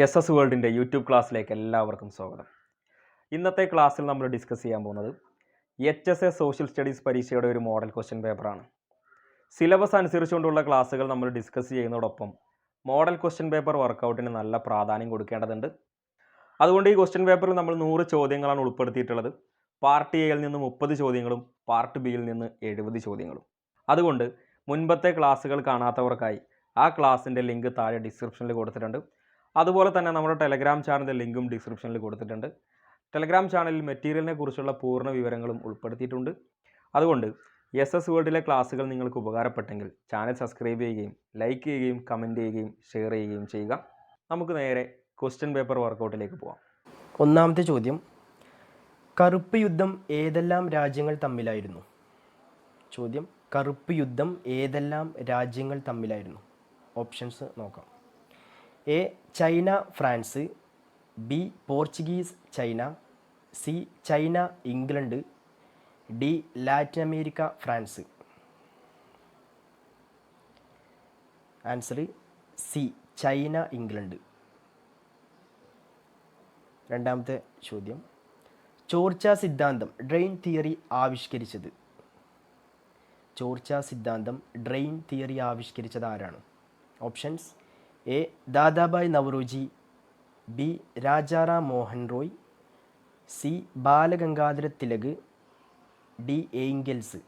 S S വേൾഡിൻ്റെ YouTube ക്ലാസ്സിലേക്ക് എല്ലാവർക്കും സ്വാഗതം. ഇന്നത്തെ ക്ലാസ്സിൽ നമ്മൾ ഡിസ്കസ് ചെയ്യാൻ പോകുന്നത് HSA സോഷ്യൽ സ്റ്റഡീസ് പരീക്ഷയുടെ ഒരു മോഡൽ ക്വസ്റ്റ്യൻ പേപ്പറാണ്. സിലബസ് അനുസരിച്ചുകൊണ്ടുള്ള ക്ലാസ്സുകൾ നമ്മൾ ഡിസ്കസ് ചെയ്യുന്നതോടൊപ്പം മോഡൽ ക്വസ്റ്റ്യൻ പേപ്പർ വർക്കൗട്ടിന് നല്ല പ്രാധാന്യം കൊടുക്കേണ്ടതുണ്ട്. അതുകൊണ്ട് ഈ ക്വസ്റ്റ്യൻ പേപ്പറിൽ നമ്മൾ 100 ചോദ്യങ്ങളാണ് ഉൾപ്പെടുത്തിയിട്ടുള്ളത്. പാർട്ട് എയിൽ നിന്ന് 30 ചോദ്യങ്ങളും പാർട്ട് ബിയിൽ നിന്ന് 70 ചോദ്യങ്ങളും. അതുകൊണ്ട് മുൻപത്തെ ക്ലാസ്സുകൾ കാണാത്തവർക്കായി ആ ക്ലാസ്സിൻ്റെ ലിങ്ക് താഴെ ഡിസ്ക്രിപ്ഷനിൽ കൊടുത്തിട്ടുണ്ട്. അതുപോലെ തന്നെ നമ്മുടെ ടെലഗ്രാം ചാനലിൻ്റെ ലിങ്കും ഡിസ്ക്രിപ്ഷനിൽ കൊടുത്തിട്ടുണ്ട്. ടെലഗ്രാം ചാനലിൽ മെറ്റീരിയലിനെ കുറിച്ചുള്ള പൂർണ്ണ വിവരങ്ങളും ഉൾപ്പെടുത്തിയിട്ടുണ്ട്. അതുകൊണ്ട് എസ് വേൾഡിലെ ക്ലാസ്സുകൾ നിങ്ങൾക്ക് ഉപകാരപ്പെട്ടെങ്കിൽ ചാനൽ സബ്സ്ക്രൈബ് ചെയ്യുകയും ലൈക്ക് ചെയ്യുകയും കമൻറ്റ് ചെയ്യുകയും ഷെയർ ചെയ്യുകയും ചെയ്യുക. നമുക്ക് നേരെ ക്വസ്റ്റ്യൻ പേപ്പർ വർക്കൗട്ടിലേക്ക് പോകാം. ഒന്നാമത്തെ ചോദ്യം, കറുപ്പ് യുദ്ധം ഏതെല്ലാം രാജ്യങ്ങൾ തമ്മിലായിരുന്നു? ചോദ്യം, കറുപ്പ് യുദ്ധം ഏതെല്ലാം രാജ്യങ്ങൾ തമ്മിലായിരുന്നു? ഓപ്ഷൻസ് നോക്കാം. A China France, B Portuguese China, C China England, D Latin America France. Answer C China England. രണ്ടാമത്തെ ചോദ്യം, ചോർച്ച സിദ്ധാന്തം ഡ്രെയിൻ തിയറി ആവിഷ്കരിച്ചത്? ചോർച്ച സിദ്ധാന്തം ഡ്രെയിൻ തിയറി ആവിഷ്കരിച്ചത് ആരാണ്? Options: A Dadabhai Naoroji, B Rajaram Mohan Roy, C Balagangadhara Tilak, D Engels.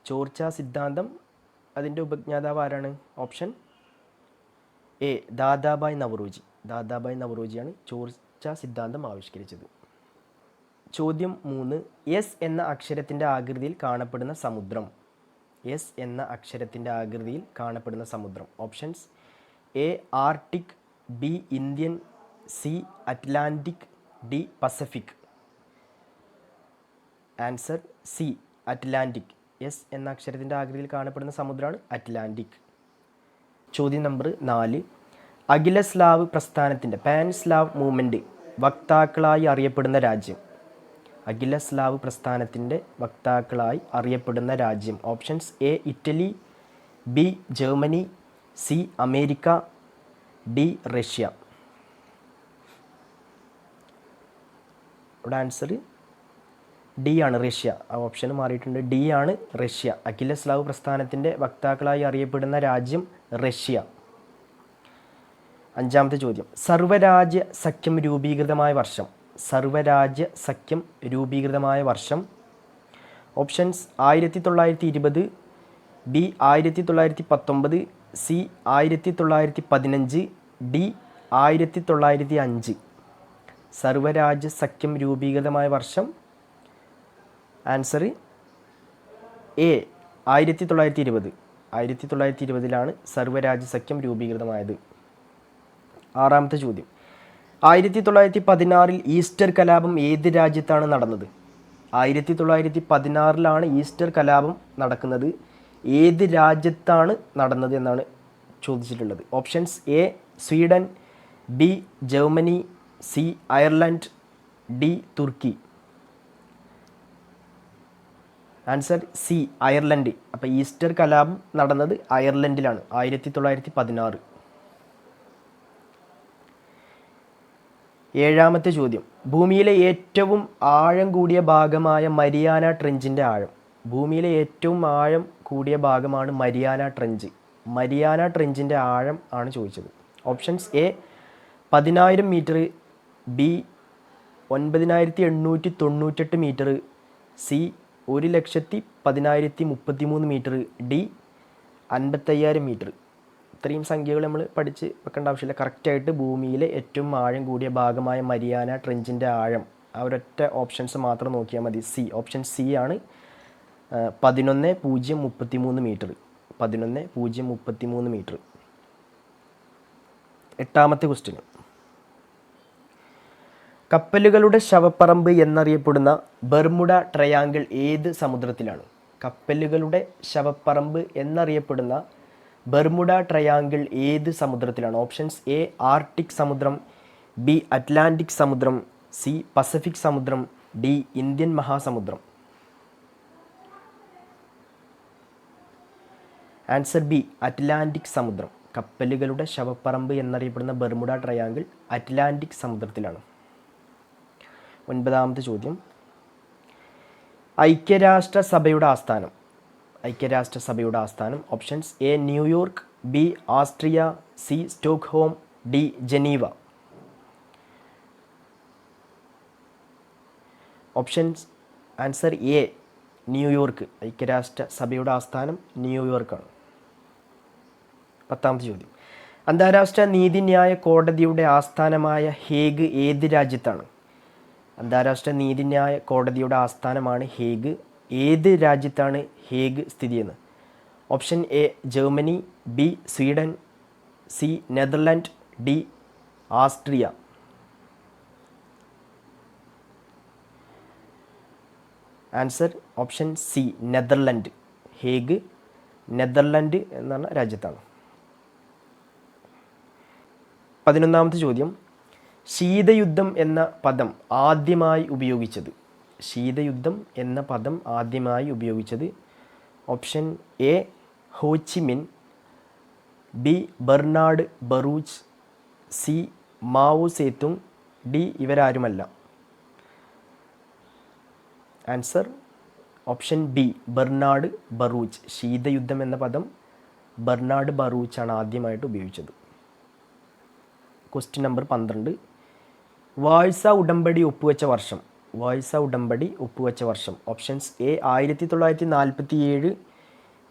ചോർച്ച സിദ്ധാന്തം അതിൻ്റെ ഉപജ്ഞാതാവ് ആരാണ്? Option A Dadabhai Naoroji. ദാദാഭായ് നവറോജിയാണ് ചോർച്ച സിദ്ധാന്തം ആവിഷ്കരിച്ചത്. ചോദ്യം 3, എസ് എന്ന അക്ഷരത്തിൻ്റെ ആകൃതിയിൽ കാണപ്പെടുന്ന സമുദ്രം? എസ് എന്ന അക്ഷരത്തിൻ്റെ ആകൃതിയിൽ കാണപ്പെടുന്ന സമുദ്രം. Options: A Arctic, B Indian, C Atlantic, D Pacific. Answer C Atlantic. S എന്ന അക്ഷരത്തിൻ്റെ ആകൃതിയിൽ കാണപ്പെടുന്ന സമുദ്രമാണ് അറ്റ്ലാന്റിക്. ചോദ്യം നമ്പർ 4, അഖില സ്ലാവ് പ്രസ്ഥാനത്തിൻ്റെ പാൻ സ്ലാവ് മൂവ്മെൻറ്റ് വക്താക്കളായി അറിയപ്പെടുന്ന രാജ്യം? അഖില സ്ലാവ് പ്രസ്ഥാനത്തിൻ്റെ വക്താക്കളായി അറിയപ്പെടുന്ന രാജ്യം. Options: A Italy, B Germany, C America, D Russia. ഇവിടെ ആൻസർ ഡി ആണ്, റഷ്യ. ആ ഓപ്ഷൻ മാറിയിട്ടുണ്ട്. ഡി ആണ് റഷ്യ. അഖില സ്ലാവ് പ്രസ്ഥാനത്തിൻ്റെ വക്താക്കളായി അറിയപ്പെടുന്ന രാജ്യം റഷ്യ. അഞ്ചാമത്തെ ചോദ്യം, സർവ്വരാജ്യ സഖ്യം രൂപീകൃതമായ വർഷം? സർവ്വരാജ്യ സഖ്യം രൂപീകൃതമായ വർഷം. Options: 1920, B 1919, C 1915, D 1905. സർവ്വരാജ്യ സഖ്യം രൂപീകൃതമായ വർഷം. Answer A 1920. 1920 സർവ്വരാജ്യ സഖ്യം രൂപീകൃതമായത്. ആറാമത്തെ ചോദ്യം, 1916 ഈസ്റ്റർ കലാപം ഏത് രാജ്യത്താണ് നടന്നത്? 1916 ഈസ്റ്റർ കലാപം നടക്കുന്നത്. ഏത് രാജ്യത്താണ് നടന്നത് എന്നാണ് ചോദിച്ചിട്ടുള്ളത്. Options: A Sweden, B Germany, C Ireland, D തുർക്കി. Answer C Ireland. അപ്പോൾ ഈസ്റ്റർ കലാപം നടന്നത് അയർലൻഡിലാണ് 1916. ഏഴാമത്തെ ചോദ്യം, ഭൂമിയിലെ ഏറ്റവും ആഴം കൂടിയ ഭാഗമായ മരിയാന ട്രെഞ്ചിൻ്റെ ആഴം? ഭൂമിയിലെ ഏറ്റവും ആഴം കൂടിയ ഭാഗമാണ് മരിയാന ട്രെഞ്ച്. മരിയാന ട്രെഞ്ചിൻ്റെ ആഴം ആണ് ചോദിച്ചത്. Options: A 10,000 metre, B 9,898 metre, C 1,10,1033 metre, D 55,000 metre. ഇത്രയും സംഖ്യകൾ നമ്മൾ പഠിച്ച് വെക്കേണ്ട ആവശ്യമില്ല. കറക്റ്റായിട്ട് ഭൂമിയിലെ ഏറ്റവും ആഴം കൂടിയ ഭാഗമായ മരിയാന ട്രെഞ്ചിൻ്റെ ആഴം ആ ഒരൊറ്റ ഓപ്ഷൻസ് മാത്രം നോക്കിയാൽ മതി. സി, ഓപ്ഷൻ സി ആണ് 11,033 മീറ്റർ. 11,033 മീറ്റർ. എട്ടാമത്തെ ക്വസ്റ്റ്യൻ, കപ്പലുകളുടെ ശവപ്പറമ്പ് എന്നറിയപ്പെടുന്ന ബർമുഡ ട്രയാങ്കിൾ ഏത് സമുദ്രത്തിലാണ്? കപ്പലുകളുടെ ശവപ്പറമ്പ് എന്നറിയപ്പെടുന്ന ബർമുഡ ട്രയാങ്കിൾ ഏത് സമുദ്രത്തിലാണ്? ഓപ്ഷൻസ്: എ ആർട്ടിക് സമുദ്രം, ബി അറ്റ്ലാന്റിക് സമുദ്രം, സി പസഫിക് സമുദ്രം, ഡി ഇന്ത്യൻ മഹാസമുദ്രം. ആൻസർ ബി അറ്റ്ലാന്റിക് സമുദ്രം. കപ്പലുകളുടെ ശവപ്പറമ്പ് എന്നറിയപ്പെടുന്ന ബെർമുഡ ട്രയാങ്കിൾ അറ്റ്ലാന്റിക് സമുദ്രത്തിലാണ്. 9ാമത്തെ ചോദ്യം. ഐക്യരാഷ്ട്രസഭയുടെ ആസ്ഥാനം. Options: A New York, B Austria, C Stockholm, D Geneva. Options: answer A New York. ഐക്യരാഷ്ട്രസഭയുടെ ആസ്ഥാനം ന്യൂയോർക്കാണ്. 10ാമത്തെ ചോദ്യം. അന്താരാഷ്ട്ര നീതിന്യായ കോടതിയുടെ ആസ്ഥാനമായ ഹേഗ് ഏത് രാജ്യത്താണ്? അന്താരാഷ്ട്ര നീതിന്യായ കോടതിയുടെ ആസ്ഥാനമാണ് ഹേഗ്. ഏത് രാജ്യത്താണ് ഹേഗ് സ്ഥിതി ചെയ്യുന്നത്? Option A Germany, B Sweden, C Netherland, D Austria. Answer option C Netherland. Hague Netherland എന്ന രാജ്യത്താണ്. 11ാമത്തെ ചോദ്യം. ശീതയുദ്ധം എന്ന പദം ആദ്യമായി ഉപയോഗിച്ചത്? Option A Ho Chi Minh, B Bernard Baruch, C Mao Tse-tung, D ഇവരാരുമല്ല. Answer option B Bernard Baruch. ശീതയുദ്ധം എന്ന പദം ബെർണാഡ് ബറൂച്ചാണ് ആദ്യമായിട്ട് ഉപയോഗിച്ചത്. Question number 12. വാഴ്സ ഉടമ്പടി ഒപ്പുവെച്ച വർഷം. Options: A 1947,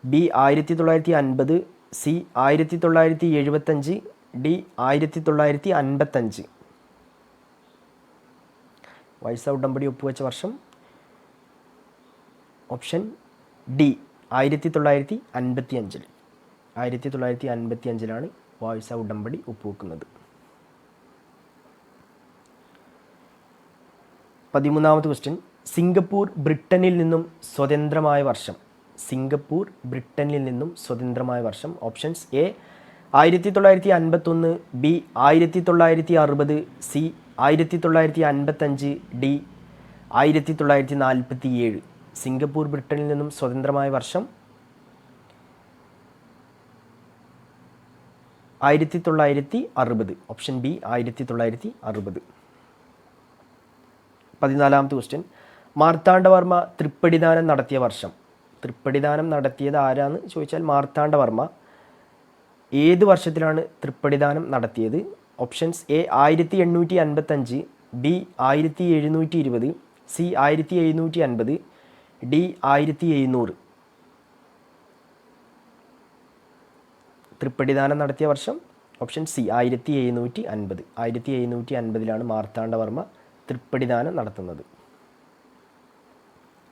B 1950, C 1975, D 1955. വാഴ്സ ഉടമ്പടി ഒപ്പുവെച്ച വർഷം ഓപ്ഷൻ ഡി 1955. 1955 വാഴ്സ ഉടമ്പടി ഒപ്പുവെക്കുന്നത്. 13ാമത്തെ ക്വസ്റ്റ്യൻ. സിംഗപ്പൂർ ബ്രിട്ടനിൽ നിന്നും സ്വതന്ത്രമായ വർഷം. Options: A 1951, B 1960, C 1955, D 1947. Singapore ബ്രിട്ടനിൽ നിന്നും സ്വതന്ത്രമായ വർഷം 1960. Option B 1960. 14ാമത്തെ ക്വസ്റ്റ്യൻ. മാർത്താണ്ഡവർമ്മ തൃപ്പടിദാനം നടത്തിയ വർഷം. തൃപ്പടിദാനം നടത്തിയത് ആരാന്ന് ചോദിച്ചാൽ മാർത്താണ്ഡവർമ്മ. ഏത് വർഷത്തിലാണ് തൃപ്പടിദാനം നടത്തിയത്? Options: A 1855, B 1720, C 1750, D 1700. തൃപ്പടിദാനം നടത്തിയ വർഷം ഓപ്ഷൻ സി 1750. 1750 മാർത്താണ്ഡവർമ്മ തൃപ്പടിദാനം നടത്തുന്നത്.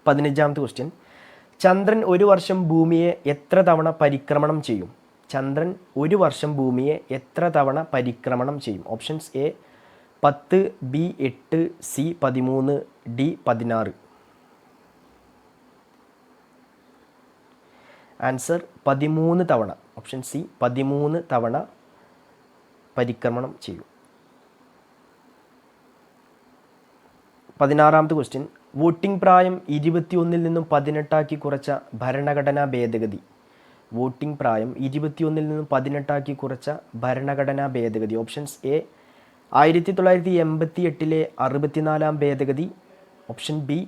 15ാമത്തെ ക്വസ്റ്റ്യൻ. ചന്ദ്രൻ ഒരു വർഷം ഭൂമിയെ എത്ര തവണ പരിക്രമണം ചെയ്യും? Options: A 10, B 8, C 13, D 16. Answer 13 തവണ. ഓപ്ഷൻ സി 13 തവണ പരിക്രമണം ചെയ്യും. 16ാമത്തെ ക്വസ്റ്റ്യൻ. വോട്ടിംഗ് പ്രായം 21 നിന്നും 18 കുറച്ച ഭരണഘടനാ ഭേദഗതി. ഓപ്ഷൻസ്: എ 1988 64 ഭേദഗതി, ഓപ്ഷൻ ബി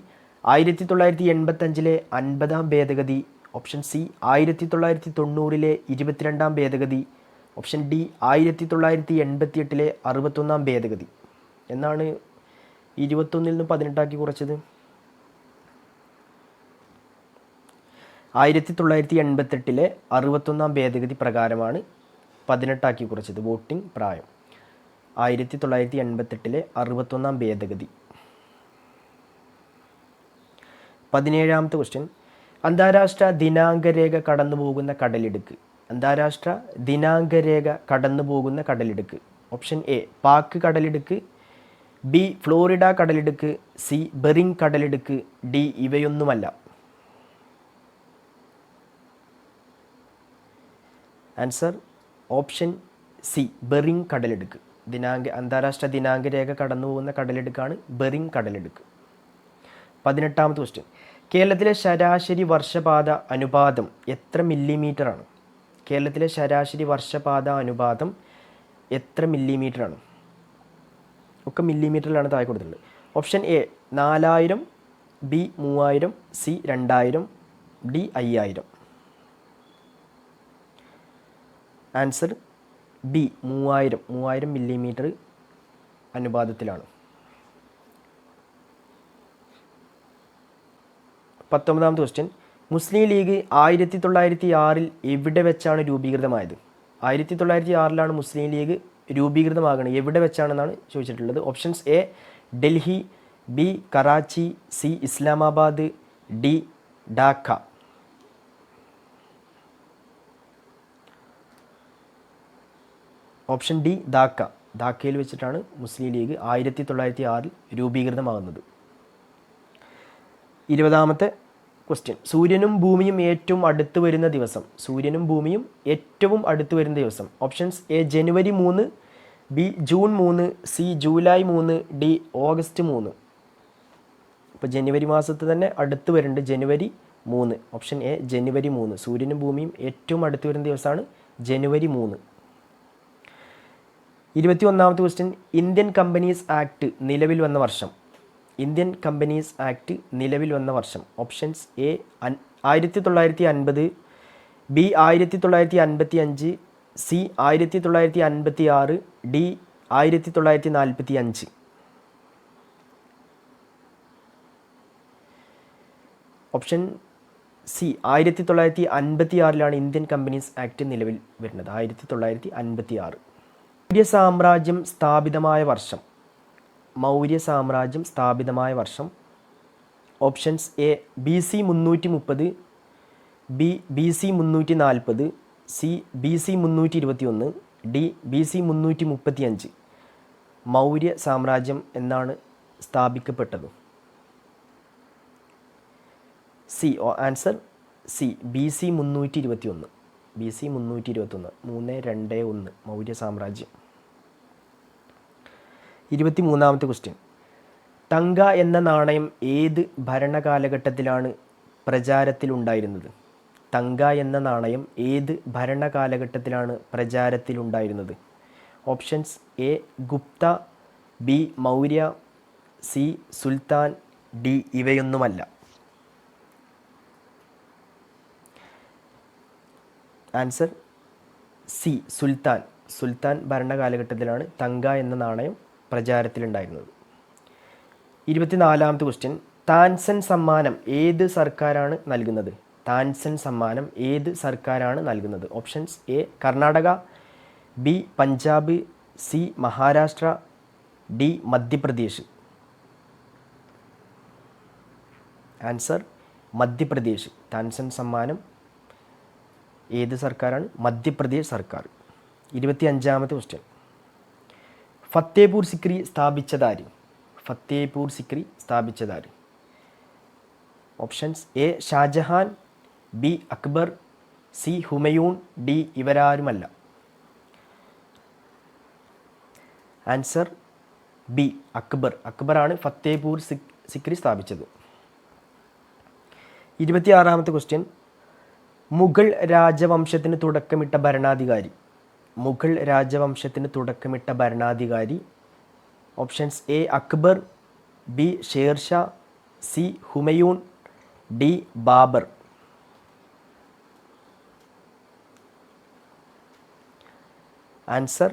1985 50 ഭേദഗതി, ഓപ്ഷൻ സി 1990 22 ഭേദഗതി, ഓപ്ഷൻ ഡി 1988 61 ഭേദഗതി. എന്നാണ് 21 നിന്ന് 18 കുറച്ചത്? 1988 61 ഭേദഗതി പ്രകാരമാണ് 18 കുറച്ചത് വോട്ടിംഗ് പ്രായം. 1988 61 ഭേദഗതി. 17ാമത്തെ ക്വസ്റ്റ്യൻ. അന്താരാഷ്ട്ര ദിനാങ്കരേഖ കടന്നുപോകുന്ന കടലിടുക്ക്. ഓപ്ഷൻ എ പാക് കടലിടുക്ക്, ബി ഫ്ലോറിഡ കടലിടുക്ക്, സി ബെറിങ് കടലിടുക്ക്, ഡി ഇവയൊന്നുമല്ല. ആൻസർ ഓപ്ഷൻ സി ബെറിങ് കടലിടുക്ക്. അന്താരാഷ്ട്ര ദിനാങ്കരേഖ കടന്നുപോകുന്ന കടലിടുക്കാണ് ബെറിങ് കടലിടുക്ക്. 18ാമത്തെ ക്വസ്റ്റ്യൻ. കേരളത്തിലെ ശരാശരി വർഷപാത അനുപാതം എത്ര മില്ലിമീറ്ററാണ്? കേരളത്തിലെ ശരാശരി വർഷപാത അനുപാതം എത്ര മില്ലിമീറ്ററാണ്? ഒക്കെ മില്ലിമീറ്ററിലാണ് താഴെ കൊടുത്തിട്ടുള്ളത്. Option A 4000, B 3000, C 2000, D 5000. Answer B 3000 millimetre അനുപാതത്തിലാണ്. 19ാമത്തെ ക്വസ്റ്റ്യൻ. മുസ്ലിം ലീഗ് 1906 എവിടെ വെച്ചാണ് രൂപീകൃതമായത്? 1906 മുസ്ലിം ലീഗ് രൂപീകൃതമാകുന്നത് എവിടെ വെച്ചാണെന്നാണ് ചോദിച്ചിട്ടുള്ളത്. Options A Delhi, B Karachi, C Islamabad, D Dhaka. Option D Dhaka. ധാക്കയിൽ വെച്ചിട്ടാണ് മുസ്ലിം ലീഗ് 1906 രൂപീകൃതമാകുന്നത്. 20ാമത്തെ ക്വസ്റ്റ്യൻ. സൂര്യനും ഭൂമിയും ഏറ്റവും അടുത്ത് വരുന്ന ദിവസം. സൂര്യനും ഭൂമിയും ഏറ്റവും അടുത്ത് വരുന്ന ദിവസം. Options A January 3, B June 3, C July 3, D August 3. ഇപ്പോൾ ജനുവരി മാസത്ത് തന്നെ അടുത്ത് വരുന്നുണ്ട്, ജനുവരി 3. ഓപ്ഷൻ എ ജനുവരി 3. സൂര്യനും ഭൂമിയും ഏറ്റവും അടുത്ത് വരുന്ന ദിവസമാണ് ജനുവരി 3. 21ാമത്തെ ക്വസ്റ്റ്യൻ. ഇന്ത്യൻ കമ്പനീസ് ആക്ട് നിലവിൽ വന്ന വർഷം. ഇന്ത്യൻ കമ്പനീസ് ആക്ട് നിലവിൽ വന്ന വർഷം. Options A 1950, B 1955, C 1956, D 1945. Option C 1956 Indian companies act നിലവിൽ വരുന്നത്. 1956. മൗര്യ സാമ്രാജ്യം സ്ഥാപിതമായ വർഷം. മൗര്യ സാമ്രാജ്യം സ്ഥാപിതമായ വർഷം. Options A BC 330, B BC 340, C BC 321, D BC 335. Maurya സാമ്രാജ്യം എന്നാണ് സ്ഥാപിക്കപ്പെട്ടത്. C. Answer C BC 321. BC 321. 321 Maurya സാമ്രാജ്യം. 23ാമത്തെ ക്വസ്റ്റ്യൻ. തങ്ക എന്ന നാണയം ഏത് ഭരണകാലഘട്ടത്തിലാണ് പ്രചാരത്തിലുണ്ടായിരുന്നത്? തങ്ക എന്ന നാണയം ഏത് ഭരണകാലഘട്ടത്തിലാണ് പ്രചാരത്തിലുണ്ടായിരുന്നത്? Options A Gupta, B Maurya, C സുൽത്താൻ, ഡി ഇവയൊന്നുമല്ല. ആൻസർ സി സുൽത്താൻ. സുൽത്താൻ ഭരണകാലഘട്ടത്തിലാണ് തങ്ക എന്ന നാണയം പ്രചാരത്തിലുണ്ടായിരുന്നത്. 24ാമത്തെ ക്വസ്റ്റ്യൻ. താൻസൻ സമ്മാനം ഏത് സർക്കാരാണ് നൽകുന്നത്? താൻസൻ സമ്മാനം ഏത് സർക്കാരാണ് നൽകുന്നത്? Options A Karnataka, B Punjab, C Maharashtra, D Madhya Pradesh. Answer Madhya Pradesh. Tansen സമ്മാനം ഏത് സർക്കാരാണ്? മധ്യപ്രദേശ് സർക്കാർ. 25ാമത്തെ ക്വസ്റ്റ്യൻ. ഫത്തേപൂർ സിക്രി സ്ഥാപിച്ചതാര്? ഫത്തേപൂർ സിക്രി സ്ഥാപിച്ചതാര്? Options A Shah Jahan, B Akbar, C Humayun, D ഇവരാരുമല്ല. Answer B Akbar. അക്ബറാണ് ഫത്തേപൂർ സിക്രി സ്ഥാപിച്ചത്. 26ാമത്തെ ക്വസ്റ്റ്യൻ. മുഗൾ രാജവംശത്തിന് തുടക്കമിട്ട ഭരണാധികാരി. മുഗൾ രാജവംശത്തിന് തുടക്കമിട്ട ഭരണാധികാരി. Options A Akbar, B Sher Shah, C Humayun, D Babur. Answer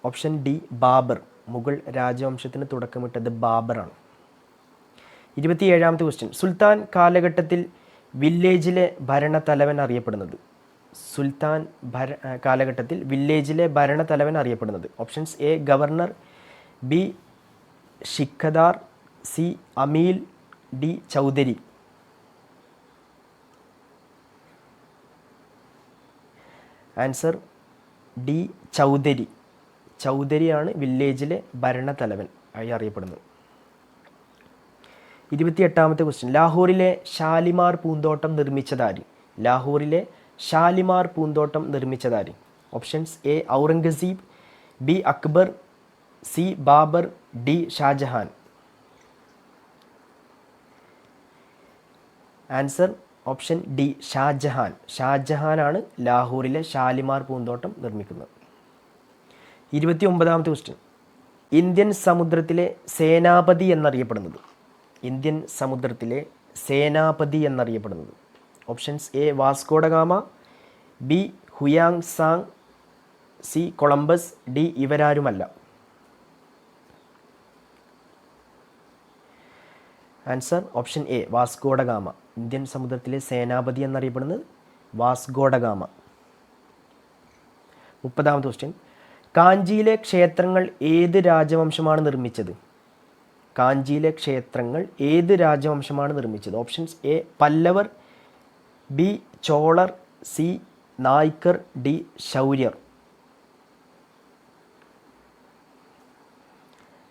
option D Babur. Mughal രാജവംശത്തിന് തുടക്കമിട്ടത് ബാബറാണ്. 27ാമത്തെ ക്വസ്റ്റ്യൻ. സുൽത്താൻ കാലഘട്ടത്തിൽ വില്ലേജിലെ ഭരണത്തലവൻ അറിയപ്പെടുന്നത്. സുൽത്താൻ കാലഘട്ടത്തിൽ വില്ലേജിലെ ഭരണത്തലവൻ അറിയപ്പെടുന്നത്. ഓപ്ഷൻസ് എ ഗവർണർ, ബി ഷിഖദാർ, സി അമീൽ, D Chaudhari. Answer D Chaudhari. ചൗധരിയാണ് വില്ലേജിലെ ഭരണത്തലവൻ ആയി അറിയപ്പെടുന്നത്. 28ാമത്തെ ക്വസ്റ്റ്യൻ. ലാഹോറിലെ ഷാലിമാർ പൂന്തോട്ടം നിർമ്മിച്ചതാര്? ലാഹോറിലെ ഷാലിമാർ പൂന്തോട്ടം നിർമ്മിച്ചതാര്? Options A Aurangzeb, B Akbar, C Babur, D Shah Jahan. Answer option D Shah Jahan. ഷാജഹാനാണ് ലാഹോറിലെ ഷാലിമാർ പൂന്തോട്ടം നിർമ്മിക്കുന്നത്. 29ാമത്തെ ക്വസ്റ്റ്യൻ. ഇന്ത്യൻ സമുദ്രത്തിലെ സേനാപതി എന്നറിയപ്പെടുന്നത്. ഇന്ത്യൻ സമുദ്രത്തിലെ സേനാപതി എന്നറിയപ്പെടുന്നത്. Options A Vasco da Gama, B Hiuen Tsang, C Columbus, D ഇവരാരുമല്ല. Answer option A Vasco da Gama. Indian സമുദ്രത്തിലെ സേനാപതി എന്നറിയപ്പെടുന്നത് വാസ്കോഡഗാമ. 30ാമത്തെ ക്വസ്റ്റ്യൻ. കാഞ്ചിയിലെ ക്ഷേത്രങ്ങൾ ഏത് രാജവംശമാണ് നിർമ്മിച്ചത്? കാഞ്ചിയിലെ ക്ഷേത്രങ്ങൾ ഏത് രാജവംശമാണ് നിർമ്മിച്ചത്? ഓപ്ഷൻസ് എ പല്ലവർ, ബി ചോളർ, സി നായ്ക്കർ, ഡി ശൗര്യർ.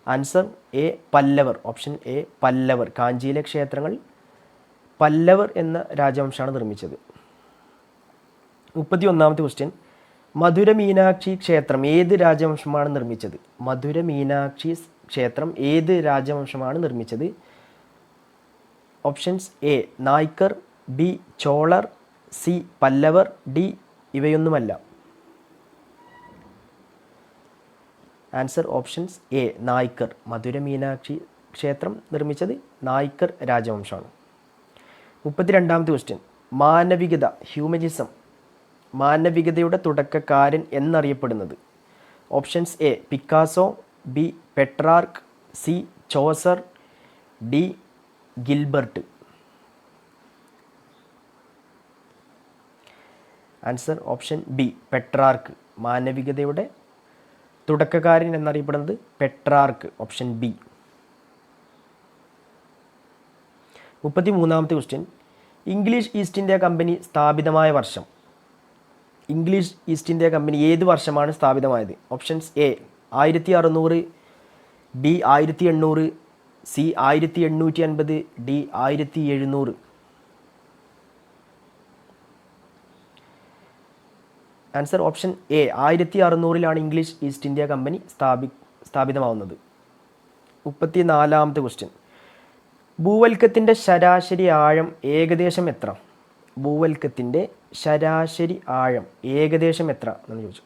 ആൻസർ എ പല്ലവർ. ഓപ്ഷൻ എ പല്ലവർ. കാഞ്ചിയിലെ ക്ഷേത്രങ്ങൾ പല്ലവർ എന്ന രാജവംശമാണ് നിർമ്മിച്ചത്. 31ാമത്തെ ക്വസ്റ്റ്യൻ. മധുര മീനാക്ഷി ക്ഷേത്രം ഏത് രാജവംശമാണ് നിർമ്മിച്ചത്? മധുര മീനാക്ഷി ക്ഷേത്രം ഏത് രാജവംശമാണ് നിർമ്മിച്ചത്? ഓപ്ഷൻസ് എ നായ്ക്കർ, ബി ചോളർ, സി പല്ലവർ, ഡി ഇവയൊന്നുമല്ല. ആൻസർ ഓപ്ഷൻസ് എ നായ്ക്കർ. മധുര മീനാക്ഷി ക്ഷേത്രം നിർമ്മിച്ചത് നായ്ക്കർ രാജവംശമാണ്. 32ാമത്തെ ക്വസ്റ്റ്യൻ. മാനവികത ഹ്യൂമനിസം മാനവികതയുടെ തുടക്കക്കാരൻ എന്നറിയപ്പെടുന്നത്. Options A Picasso, B Petrarch, C Chaucer, D Gilbert. Answer option B Petrarch. മാനവികതയുടെ തുടക്കക്കാരൻ എന്നറിയപ്പെടുന്നത് പെട്രാർക്ക്. Option B. 33ാമത്തെ question. English East India Company സ്ഥാപിതമായ വർഷം. ഇംഗ്ലീഷ് ഈസ്റ്റ് ഇന്ത്യ കമ്പനി ഏത് വർഷമാണ് സ്ഥാപിതമായത്? Options A 1600, B 1800, C 1850, D 1700. Answer option A 1600 English East India Company സ്ഥാപിതമാവുന്നത്. 34ാമത്തെ ക്വസ്റ്റ്യൻ. ഭൂവൽക്കത്തിൻ്റെ ശരാശരി ആഴം ഏകദേശം എത്ര? ഭൂവൽക്കത്തിൻ്റെ ശരാശരി ആഴം ഏകദേശം എത്ര എന്ന് ചോദിച്ചു.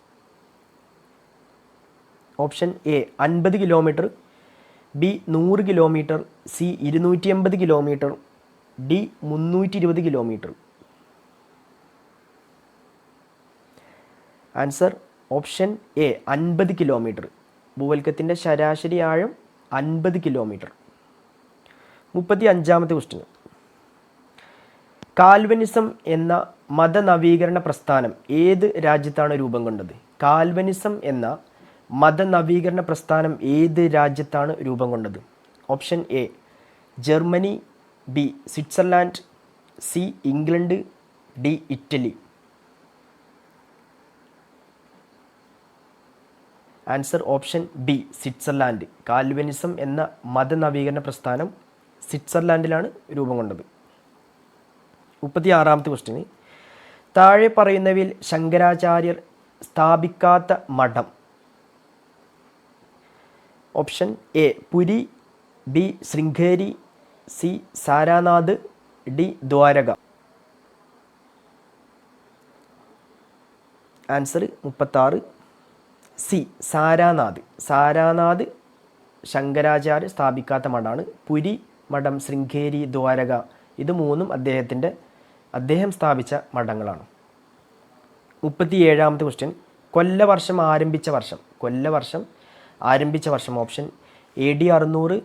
Option A 50 kilometre, B 100 kilometre, C 250 kilometre, D 320 kilometre. Answer option A 50 kilometre. ഭൂവൽക്കത്തിൻ്റെ ശരാശരി ആഴം 50 കിലോമീറ്റർ. 35ാമത്തെ ക്വസ്റ്റ്യൻ. കാൽവനിസം എന്ന മതനവീകരണ പ്രസ്ഥാനം ഏത് രാജ്യത്താണ് രൂപം കൊണ്ടത്? കാൽവനിസം എന്ന മതനവീകരണ പ്രസ്ഥാനം ഏത് രാജ്യത്താണ് രൂപം കൊണ്ടത്? Option A Germany, B Switzerland, C England, D Italy. Answer option B Switzerland. Calvinism എന്ന മതനവീകരണ പ്രസ്ഥാനം സ്വിറ്റ്സർലാൻഡിലാണ് രൂപം കൊണ്ടത്. 36ാമത്തെ ക്വസ്റ്റ്യന്. താഴെ പറയുന്നവയിൽ ശങ്കരാചാര്യർ സ്ഥാപിക്കാത്ത മഠം. Option A Puri, B Sringeri, C Sarnath, D Dwarka. Answer 36 C Sarnath. Sarnath Shankaracharya സ്ഥാപിക്കാത്ത മഠമാണ്. പുരി മഠം, ശൃംഗേരി, ദ്വാരക ഇത് മൂന്നും അദ്ദേഹം സ്ഥാപിച്ച മഠങ്ങളാണ്. 37ാമത്തെ ക്വസ്റ്റ്യൻ. കൊല്ലവർഷം ആരംഭിച്ച വർഷം. കൊല്ലവർഷം ആരംഭിച്ച വർഷം. Option A D 600,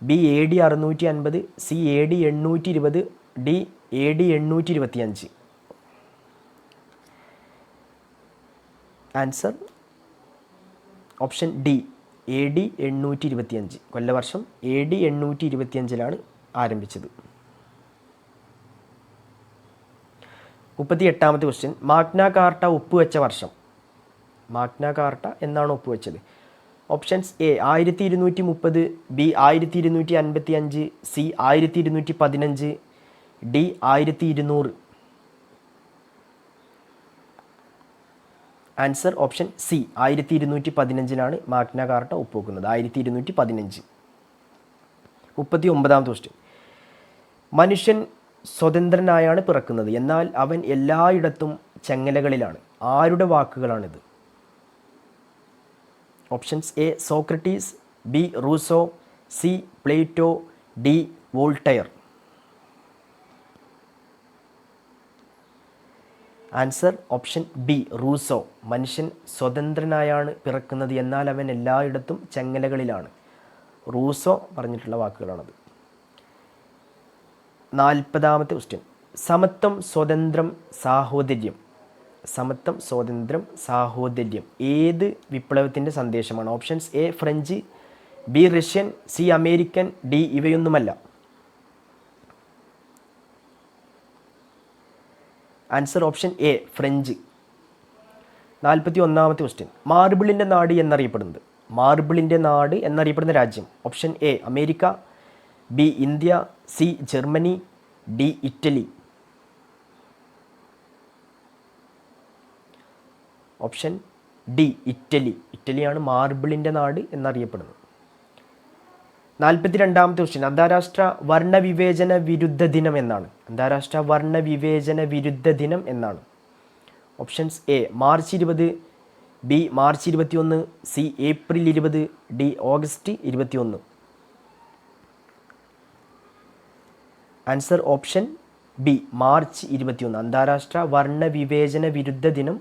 B A D 650, C A D 820, D A D 825. Answer option D A D 825. കൊല്ലവർഷം എ ഡി 825 ആരംഭിച്ചത്. 38ാമത്തെ ക്വസ്റ്റ്യൻ. മാഗ്ന കാർട്ട ഒപ്പുവെച്ച വർഷം. മാഗ്ന കാർട്ട എന്നാണ് ഒപ്പുവെച്ചത്? Options A 1230, B 1255, C 1215, D 1200. Answer option C 1215 Magna Carta ഒപ്പുവെക്കുന്നത്. 1215. 39ാമത്തെ question. മനുഷ്യൻ സ്വതന്ത്രനായാണ് പിറക്കുന്നത്, എന്നാൽ അവൻ എല്ലായിടത്തും ചങ്ങലകളിലാണ്. ആരുടെ വാക്കുകളാണിത്? Options: A Socrates, B Rousseau, C Plato, D Voltaire. Answer option B Rousseau. മനുഷ്യൻ സ്വതന്ത്രനായാണ് പിറക്കുന്നത്, എന്നാൽ അവൻ എല്ലായിടത്തും ചങ്ങലകളിലാണ്. റൂസോ പറഞ്ഞിട്ടുള്ള വാക്കുകളാണത്. 40ാമത്തെ ക്വസ്റ്റ്യൻ. സമത്വം, സ്വാതന്ത്ര്യം, സാഹോദര്യം. സമത്വം, സ്വാതന്ത്ര്യം, സാഹോദര്യം ഏത് വിപ്ലവത്തിൻ്റെ സന്ദേശമാണ്? Options: A French, B Russian, C American, D ഇവയൊന്നുമല്ല. Answer option A French. 41ാമത്തെ ക്വസ്റ്റ്യൻ. മാർബിളിൻ്റെ നാട് എന്നറിയപ്പെടുന്നത്. മാർബിളിൻ്റെ നാട് എന്നറിയപ്പെടുന്ന രാജ്യം. Option A America, B India, C Germany, D Italy. Option D Italy. ഇറ്റലിയാണ് മാർബിളിൻ്റെ നാട് എന്നറിയപ്പെടുന്നത്. 42ാമത്തെ ക്വസ്റ്റ്യൻ. അന്താരാഷ്ട്ര വർണ്ണവിവേചന വിരുദ്ധ ദിനം എന്നാണ്? അന്താരാഷ്ട്ര വർണ്ണവിവേചന വിരുദ്ധ ദിനം എന്നാണ്? Options: A March 20, B March 21, C April 20, D August 21. Answer option B March 21. അന്താരാഷ്ട്ര വർണ്ണവിവേചന വിരുദ്ധ ദിനം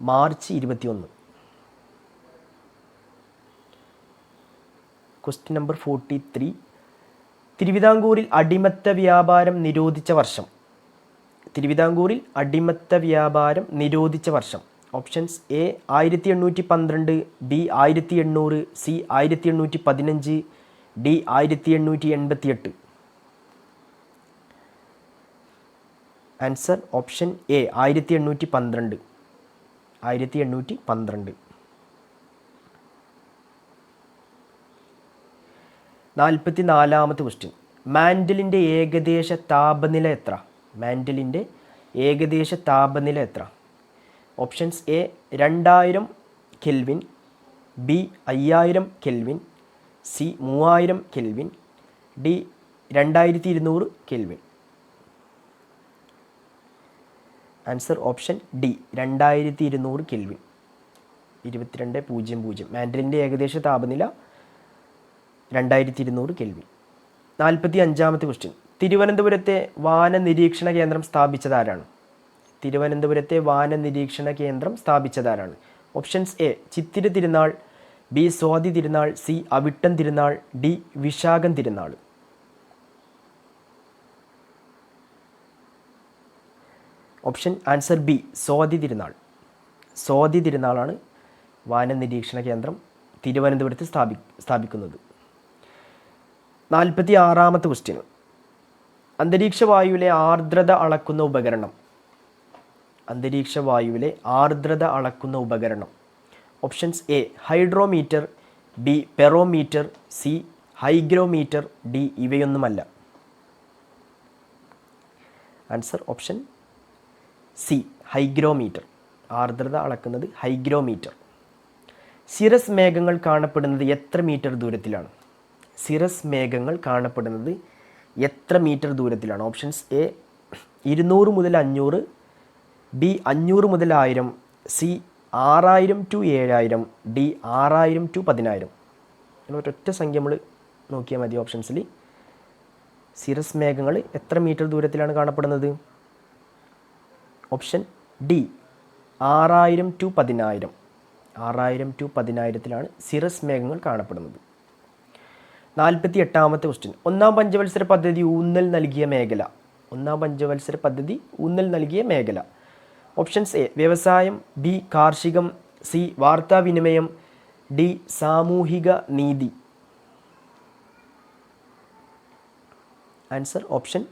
മാർച്ച് 21. Question number 43. തിരുവിതാംകൂറിൽ അടിമത്ത വ്യാപാരം നിരോധിച്ച വർഷം. തിരുവിതാംകൂറിൽ അടിമത്ത വ്യാപാരം നിരോധിച്ച വർഷം. Options: A 1812, B 1800, C 1815, D 1888. Answer option A 1812. 1812. 44ാമത്തെ ക്വസ്റ്റ്യൻ. മാൻഡലിൻ്റെ ഏകദേശ താപനില എത്ര? മാൻഡലിൻ്റെ ഏകദേശ താപനില എത്ര? Options: A 2000 kelvin, B 5000 kelvin, C 3000 kelvin, D 2200 kelvin. Answer option D 2200 kelvin. 22:00. മാൻഡലിൻ്റെ ഏകദേശ താപനില 2200 കെൽവിൻ. 45ാമത്തെ ക്വസ്റ്റ്യൻ. തിരുവനന്തപുരത്തെ വാന നിരീക്ഷണ കേന്ദ്രം സ്ഥാപിച്ചതാരാണ്? തിരുവനന്തപുരത്തെ വാന നിരീക്ഷണ കേന്ദ്രം സ്ഥാപിച്ചതാരാണ്? Options: A Chithira Thirunal, B Swathi Thirunal, C Avittam Thirunal, D Vishakham Thirunal. Option answer B Swathi Thirunal. Swathi തിരുനാളാണ് വാന നിരീക്ഷണ കേന്ദ്രം തിരുവനന്തപുരത്ത് സ്ഥാപിക്കുന്നത്. 46ാമത്തെ ക്വസ്റ്റ്യൻ. അന്തരീക്ഷ വായുവിലെ ആർദ്രത അളക്കുന്ന ഉപകരണം. അന്തരീക്ഷ വായുവിലെ ആർദ്രത അളക്കുന്ന ഉപകരണം. Options: A hydrometer, B pyrometer, C hygrometer, D ഇവയൊന്നുമല്ല. Answer option C hygrometer. ആർദ്രത അളക്കുന്നത് ഹൈഗ്രോമീറ്റർ. സിറസ് മേഘങ്ങൾ കാണപ്പെടുന്നത് എത്ര മീറ്റർ ദൂരത്തിലാണ്? സിറസ് മേഘങ്ങൾ കാണപ്പെടുന്നത് എത്ര മീറ്റർ ദൂരത്തിലാണ്? ഓപ്ഷൻസ്: എ 200 മുതൽ 500, ബി 500 മുതൽ 1000, സി 6000 to 7000, ഡി 6000 to 10000. ഒരൊറ്റ സംഖ്യ നമ്മൾ നോക്കിയാൽ മതി. ഓപ്ഷൻസിൽ സിറസ് മേഘങ്ങൾ എത്ര മീറ്റർ ദൂരത്തിലാണ് കാണപ്പെടുന്നത്? Option D 6000 to 10000. 6000 to 10000 cirrus മേഘങ്ങൾ കാണപ്പെടുന്നത്. 48ാമത്തെ ക്വസ്റ്റ്യൻ. ഒന്നാം പഞ്ചവത്സര പദ്ധതി ഊന്നൽ നൽകിയ മേഖല. ഒന്നാം പഞ്ചവത്സര പദ്ധതി ഊന്നൽ നൽകിയ മേഖല. ഓപ്ഷൻസ്: എ വ്യവസായം, ബി കാർഷികം, സി വാർത്താവിനിമയം, ഡി സാമൂഹിക നീതി. ആൻസർ ഓപ്ഷൻ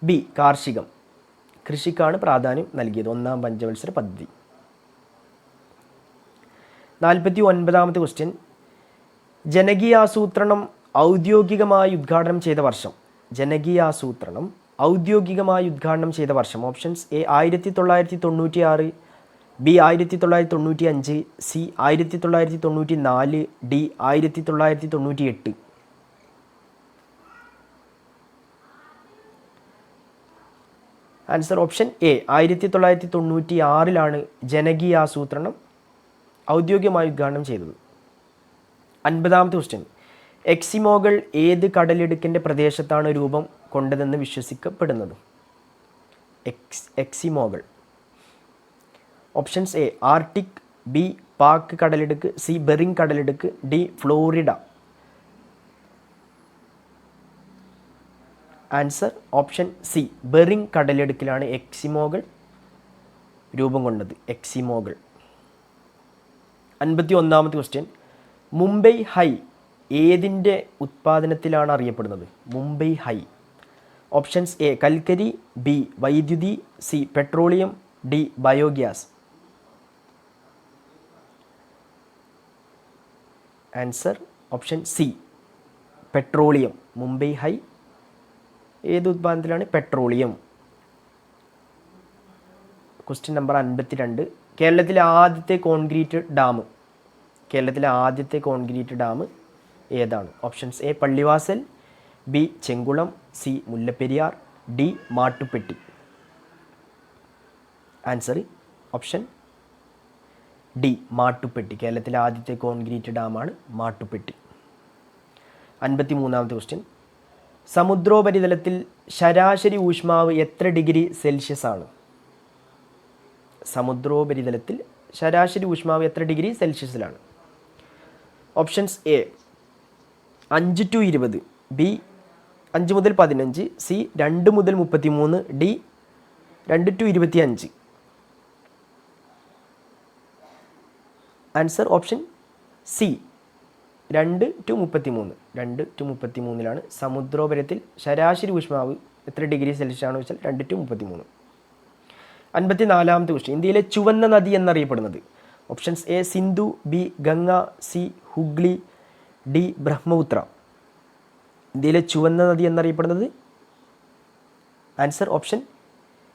ബി കാർഷികം. കൃഷിക്കാണ് പ്രാധാന്യം നൽകിയത് ഒന്നാം പഞ്ചവത്സര പദ്ധതി. 49ാമത്തെ ക്വസ്റ്റ്യൻ. ജനകീയാസൂത്രണം ഔദ്യോഗികമായി ഉദ്ഘാടനം ചെയ്ത വർഷം. ജനകീയാസൂത്രണം ഔദ്യോഗികമായി ഉദ്ഘാടനം ചെയ്ത വർഷം. Options: A 1996, B 1995, C 1994, D 1998. Answer option A 1996 ജനകീയ ആസൂത്രണം ഔദ്യോഗികമായി ഉദ്ഘാടനം ചെയ്തത്. 50ാമത്തെ ക്വസ്റ്റ്യൻ, എക്സിമോകൾ ഏത് കടലിടുക്കിൻ്റെ പ്രദേശത്താണ് രൂപം കൊണ്ടതെന്ന് വിശ്വസിക്കപ്പെടുന്നത്? എക്സിമോകൾ. Options A Arctic, B Palk കടലിടുക്ക്, സി ബെറിങ് കടലിടുക്ക്, D Florida. Answer option C Bering കടലിടുക്കിലാണ് എക്സിമോകൾ രൂപം കൊണ്ടത്. എക്സിമോകൾ. 51ാമത്തെ ക്വസ്റ്റ്യൻ, മുംബൈ ഹൈ ഏതിൻ്റെ ഉത്പാദനത്തിലാണ് അറിയപ്പെടുന്നത്? മുംബൈ ഹൈ. ഓപ്ഷൻസ് എ കൽക്കരി, ബി വൈദ്യുതി, C petroleum, D biogas. Answer option C petroleum. Mumbai high ഏത് ഉത്പാദനത്തിലാണ്? പെട്രോളിയം. ക്വസ്റ്റ്യൻ നമ്പർ 52, കേരളത്തിലെ ആദ്യത്തെ കോൺക്രീറ്റ് ഡാം ഏതാണ്? Options A Pallivasal, B Chenkulam, C Mullaperiyar, D Mattupetty. Answer option D Mattupetty. കേരളത്തിലെ ആദ്യത്തെ കോൺക്രീറ്റ് ഡാമാണ് മാട്ടുപ്പെട്ടി. 53ാമത്തെ ക്വസ്റ്റ്യൻ, സമുദ്രോപരിതലത്തിൽ ശരാശരി ഊഷ്മാവ് എത്ര ഡിഗ്രി സെൽഷ്യസ് ആണ്? സമുദ്രോപരിതലത്തിൽ ശരാശരി ഊഷ്മാവ് എത്ര ഡിഗ്രി സെൽഷ്യസിലാണ്? ഓപ്ഷൻസ് എ 5 to 20, ബി 5 മുതൽ 15, സി 2 മുതൽ 33, D 2 to 25. Answer option C 2 to 33. 2 to 33 സമുദ്രോപരിതലത്തിൽ ശരാശരി ഊഷ്മാവ് എത്ര ഡിഗ്രി സെൽഷ്യസ് ആണെന്ന് വെച്ചാൽ 2 to 33. 54ാമത്തെ ക്വസ്റ്റ്യൻ, ഇന്ത്യയിലെ ചുവന്ന നദി എന്നറിയപ്പെടുന്നത്? Options A Sindhu, B Ganga, C Hooghly, D Brahmaputra. ഇന്ത്യയിലെ ചുവന്ന നദി എന്നറിയപ്പെടുന്നത്? Answer option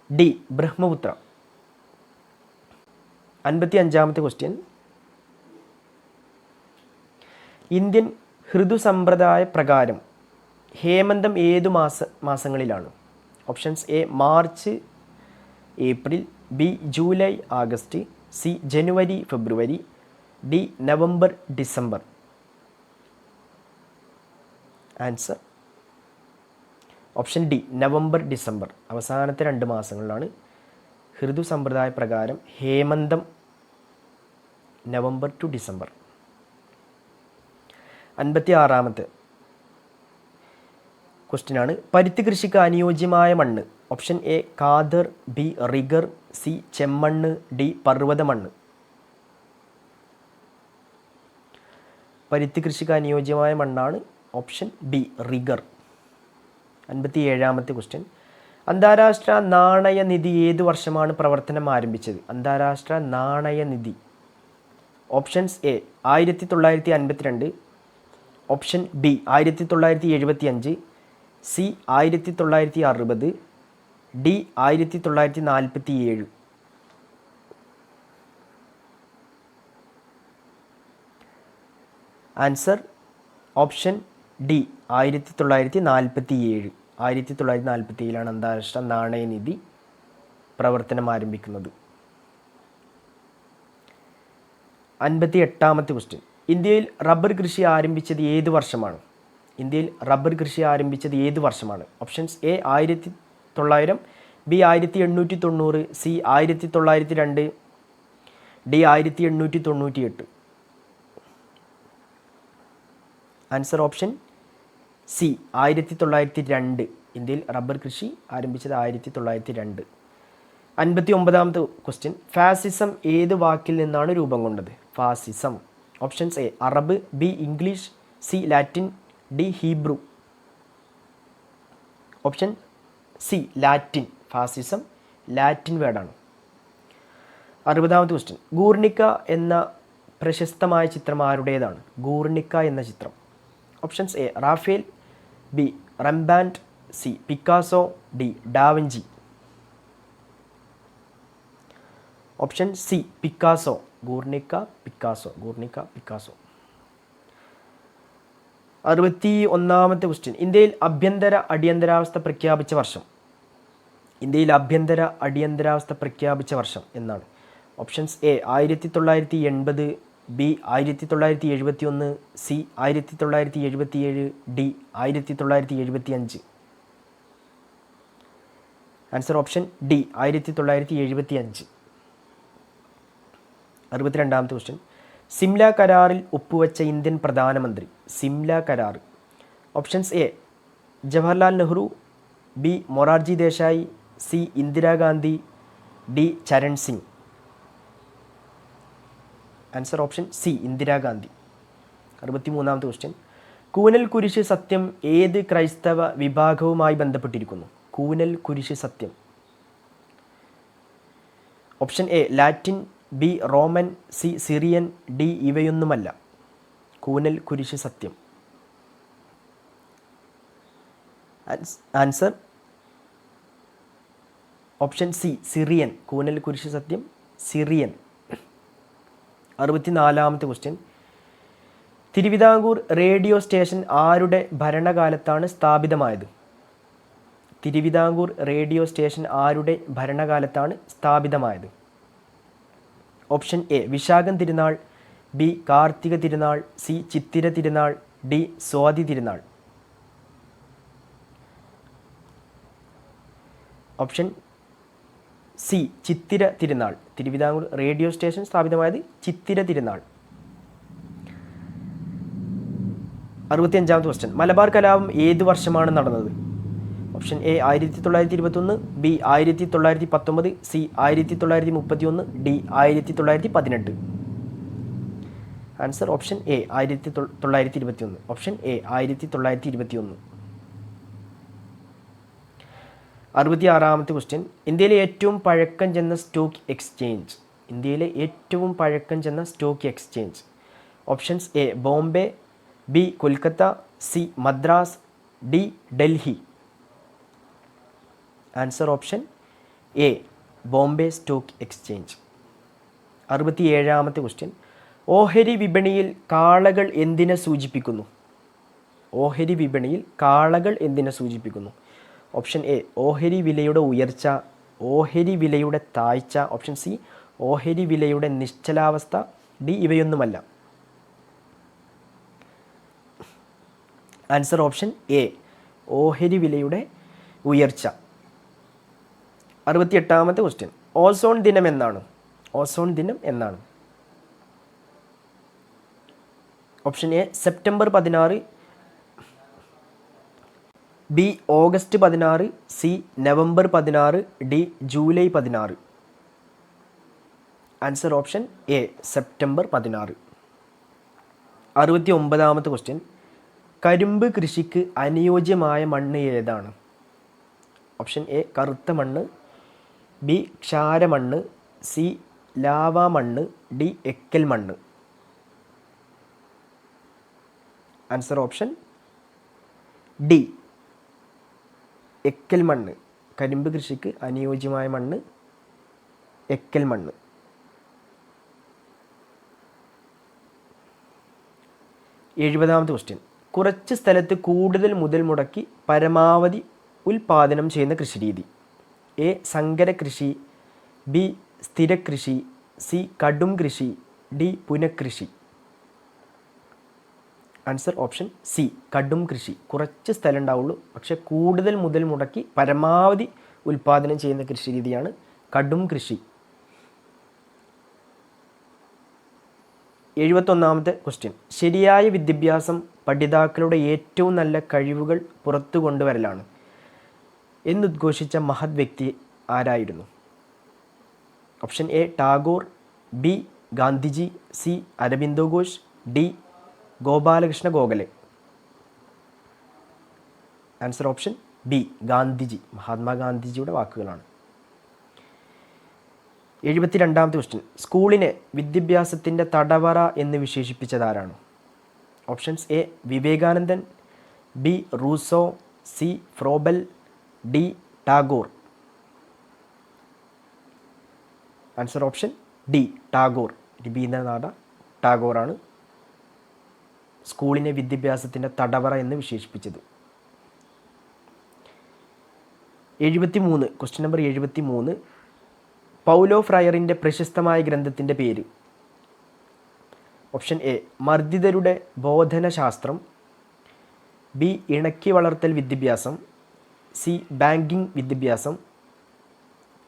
D Brahmaputra. 55ാമത്തെ ക്വസ്റ്റ്യൻ, ഇന്ത്യൻ ഋതുസമ്പ്രദായ പ്രകാരം ഹേമന്തം ഏതു മാസങ്ങളിലാണ്? Options A March April, B July August, C January February, D November December. Answer option D November December. അവസാനത്തെ 2 മാസങ്ങളിലാണ് ഋതു സമ്പ്രദായ പ്രകാരം ഹേമന്തം. November to December. 56ാമത്തെ ക്വസ്റ്റ്യനാണ്, പരുത്തി കൃഷിക്ക് അനുയോജ്യമായ മണ്ണ്? Option A khadar, B regur, C ചെമ്മണ്ണ്, D പർവ്വത മണ്ണ്. പരുത്തി കൃഷിക്ക് അനുയോജ്യമായ മണ്ണാണ് ഓപ്ഷൻ ബി റിഗർ. 57ാമത്തെ ക്വസ്റ്റ്യൻ, അന്താരാഷ്ട്ര നാണയനിധി ഏതു വർഷമാണ് പ്രവർത്തനം ആരംഭിച്ചത്? അന്താരാഷ്ട്ര നാണയനിധി. Options A 1952, option B 1975, C 1960, D 1947. Answer option D 1947. 1947 അന്താരാഷ്ട്ര നാണയനിധി പ്രവർത്തനം ആരംഭിക്കുന്നത്. 58ാമത്തെ ക്വസ്റ്റ്യൻ, ഇന്ത്യയിൽ റബ്ബർ കൃഷി ആരംഭിച്ചത് ഏത് വർഷമാണ്? ഇന്ത്യയിൽ റബ്ബർ കൃഷി ആരംഭിച്ചത് ഏത് വർഷമാണ്? Options A 1900, B 1890, C 1902, D 1898. Answer option C 1902. ഇന്ത്യയിൽ റബ്ബർ കൃഷി ആരംഭിച്ചത് 1902. 59ാമത്തെ ക്വസ്റ്റ്യൻ, ഫാസിസം ഏത് വാക്കിൽ നിന്നാണ് രൂപം കൊണ്ടത്? Fascism. Options A Arab, B English, C Latin, D Hebrew. Option C Latin. Fascism Latin വേർഡാണ്. 60ാമത്തെ ക്വസ്റ്റ്യൻ, ഗൂർണിക്ക എന്ന പ്രശസ്തമായ ചിത്രം ആരുടേതാണ്? ഗൂർണിക്ക എന്ന ചിത്രം. Options A Raphael, B Rembrandt, C Picasso, D da Vinci. Option C Picasso. Guernica Picasso. Guernica Picasso. 61ാമത്തെ question, ഇന്ത്യയിൽ ആഭ്യന്തര അടിയന്തരാവസ്ഥ പ്രഖ്യാപിച്ച വർഷം? ഇന്ത്യയിൽ ആഭ്യന്തര അടിയന്തരാവസ്ഥ പ്രഖ്യാപിച്ച വർഷം എന്നാണ്? Options A 1980, B 1971, C 1977, D 1975. Answer option D 1975. 62ാമത്തെ ക്വസ്റ്റ്യൻ. സിംല കരാറിൽ ഒപ്പുവെച്ച ഇന്ത്യൻ പ്രധാനമന്ത്രി? സിംല കരാർ. Options A Jawaharlal Nehru, B Morarji Desai, C Indira Gandhi, D Charan Singh. Answer option C Indira Gandhi. 63ാമത്തെ ക്വസ്റ്റ്യൻ. കൂനൽ കുരിശ് സത്യം ഏത് ക്രൈസ്തവ വിഭാഗവുമായി ബന്ധപ്പെട്ടിരിക്കുന്നു? കൂനൽ കുരിശ് സത്യം. Option A Latin, B Roman, C Syrian, D ഇവയൊന്നുമല്ല. കൂനൽ കുരിശ് സത്യം. Answer option C Syrian. കൂനൽ കുരിശ് സത്യം സിറിയൻ. 64ാമത്തെ ക്വസ്റ്റ്യൻ. തിരുവിതാംകൂർ റേഡിയോ സ്റ്റേഷൻ ആരുടെ ഭരണകാലത്താണ് സ്ഥാപിതമായത്? തിരുവിതാംകൂർ റേഡിയോ സ്റ്റേഷൻ ആരുടെ ഭരണകാലത്താണ് സ്ഥാപിതമായത്? Option A Vishakham Thirunal, B Karthika Thirunal, C Chithira Thirunal, D Swathi Thirunal. Option C Chithira Thirunal. Thiruvithamkoor radio station സ്ഥാപിതമായത് ചിത്തിര തിരുനാൾ. 65ാമത്തെ ക്വസ്റ്റ്യൻ. മലബാർ കലാപം ഏത് വർഷമാണ് നടന്നത്? Option A 1921, B 1919, C 1931, D 1918. Answer option A 1921. Option A 1921. 66ാമത്തെ ക്വസ്റ്റ്യൻ. ഇന്ത്യയിലെ ഏറ്റവും പഴക്കം ചെന്ന സ്റ്റോക്ക് എക്സ്ചേഞ്ച്? ഇന്ത്യയിലെ ഏറ്റവും പഴക്കം ചെന്ന stock exchange. Options A Bombay, B Kolkata, C Madras, D Delhi. Answer option A Bombay stock exchange. 67ാമത്തെ ക്വസ്റ്റ്യൻ. ഓഹരി വിപണിയിൽ കാളകൾ എന്തിനെ സൂചിപ്പിക്കുന്നു? ഓഹരി വിപണിയിൽ കാളകൾ എന്തിനെ സൂചിപ്പിക്കുന്നു? ഓപ്ഷൻ എ ഓഹരി വിലയുടെ ഉയർച്ച, ഓഹരി വിലയുടെ താഴ്ച, ഓപ്ഷൻ സി ഓഹരി വിലയുടെ നിശ്ചലാവസ്ഥ, ഡി ഇവയൊന്നുമല്ല. ആൻസർ ഓപ്ഷൻ എ ഓഹരി വിലയുടെ ഉയർച്ച. 68ാമത്തെ ക്വസ്റ്റ്യൻ. ഓസോൺ ദിനം എന്നാണ്? ഓസോൺ ദിനം എന്നാണ്? Option A September 16, B August 16, C November 16, D July 16. Answer option A September 16. 69ാമത്തെ ക്വസ്റ്റ്യൻ. കരിമ്പ് കൃഷിക്ക് അനുയോജ്യമായ മണ്ണ് ഏതാണ്? ഓപ്ഷൻ എ കറുത്ത മണ്ണ്, ബി ക്ഷാരമണ്ണ്, സി ലാവ മണ്ണ്, ഡി എക്കൽ മണ്ണ്. ആൻസർ ഓപ്ഷൻ ഡി എക്കൽ മണ്ണ്. കരിമ്പ് കൃഷിക്ക് അനുയോജ്യമായ മണ്ണ് എക്കൽ മണ്ണ്. 70ാമത്തെ ക്വസ്റ്റ്യൻ. കുറച്ച് സ്ഥലത്ത് കൂടുതൽ മുതൽ മുടക്കി പരമാവധി ഉൽപാദനം ചെയ്യുന്ന കൃഷിരീതി? എ സങ്കര കൃഷി, ബി സ്ഥിരകൃഷി, സി കടും കൃഷി, ഡി പുനഃകൃഷി. ആൻസർ ഓപ്ഷൻ സി കടും കൃഷി. കുറച്ച് സ്ഥലം ഉണ്ടാവുള്ളൂ, പക്ഷേ കൂടുതൽ മുതൽ മുടക്കി പരമാവധി ഉൽപാദനം ചെയ്യുന്ന കൃഷിരീതിയാണ് കടും കൃഷി. 71ാമത്തെ ക്വസ്റ്റ്യൻ. ശരിയായ വിദ്യാഭ്യാസം പഠിതാക്കളുടെ ഏറ്റവും നല്ല കഴിവുകൾ പുറത്തു കൊണ്ടുവരലാണ് എന്നുദ്ഘോഷിച്ച മഹത് വ്യക്തി ആരായിരുന്നു? Option A Tagore, B Gandhiji, C Aurobindo Ghosh, D Gopalakrishna Gokhale. Answer option B Gandhiji. മഹാത്മാഗാന്ധിജിയുടെ വാക്കുകളാണ്. 72ാമത്തെ ക്വസ്റ്റ്യൻ. സ്കൂളിനെ വിദ്യാഭ്യാസത്തിൻ്റെ തടവറ എന്ന് വിശേഷിപ്പിച്ചതാരാണ്? Options A Vivekanandan, B Rousseau, C Froebel, D Tagore. Answer option D Tagore. Rabindranath ടാഗോറാണ് സ്കൂളിനെ വിദ്യാഭ്യാസത്തിൻ്റെ തടവറ എന്ന് വിശേഷിപ്പിച്ചത്. 73 ക്വസ്റ്റ്യൻ നമ്പർ 73 പൗലോ ഫ്രയറിൻ്റെ പ്രശസ്തമായ ഗ്രന്ഥത്തിൻ്റെ പേര്. ഓപ്ഷൻ എ മർദ്ദിതരുടെ ബോധനശാസ്ത്രം, ബി ഇണക്കി വളർത്തൽ വിദ്യാഭ്യാസം, സി ബാങ്കിങ് വിദ്യാഭ്യാസം,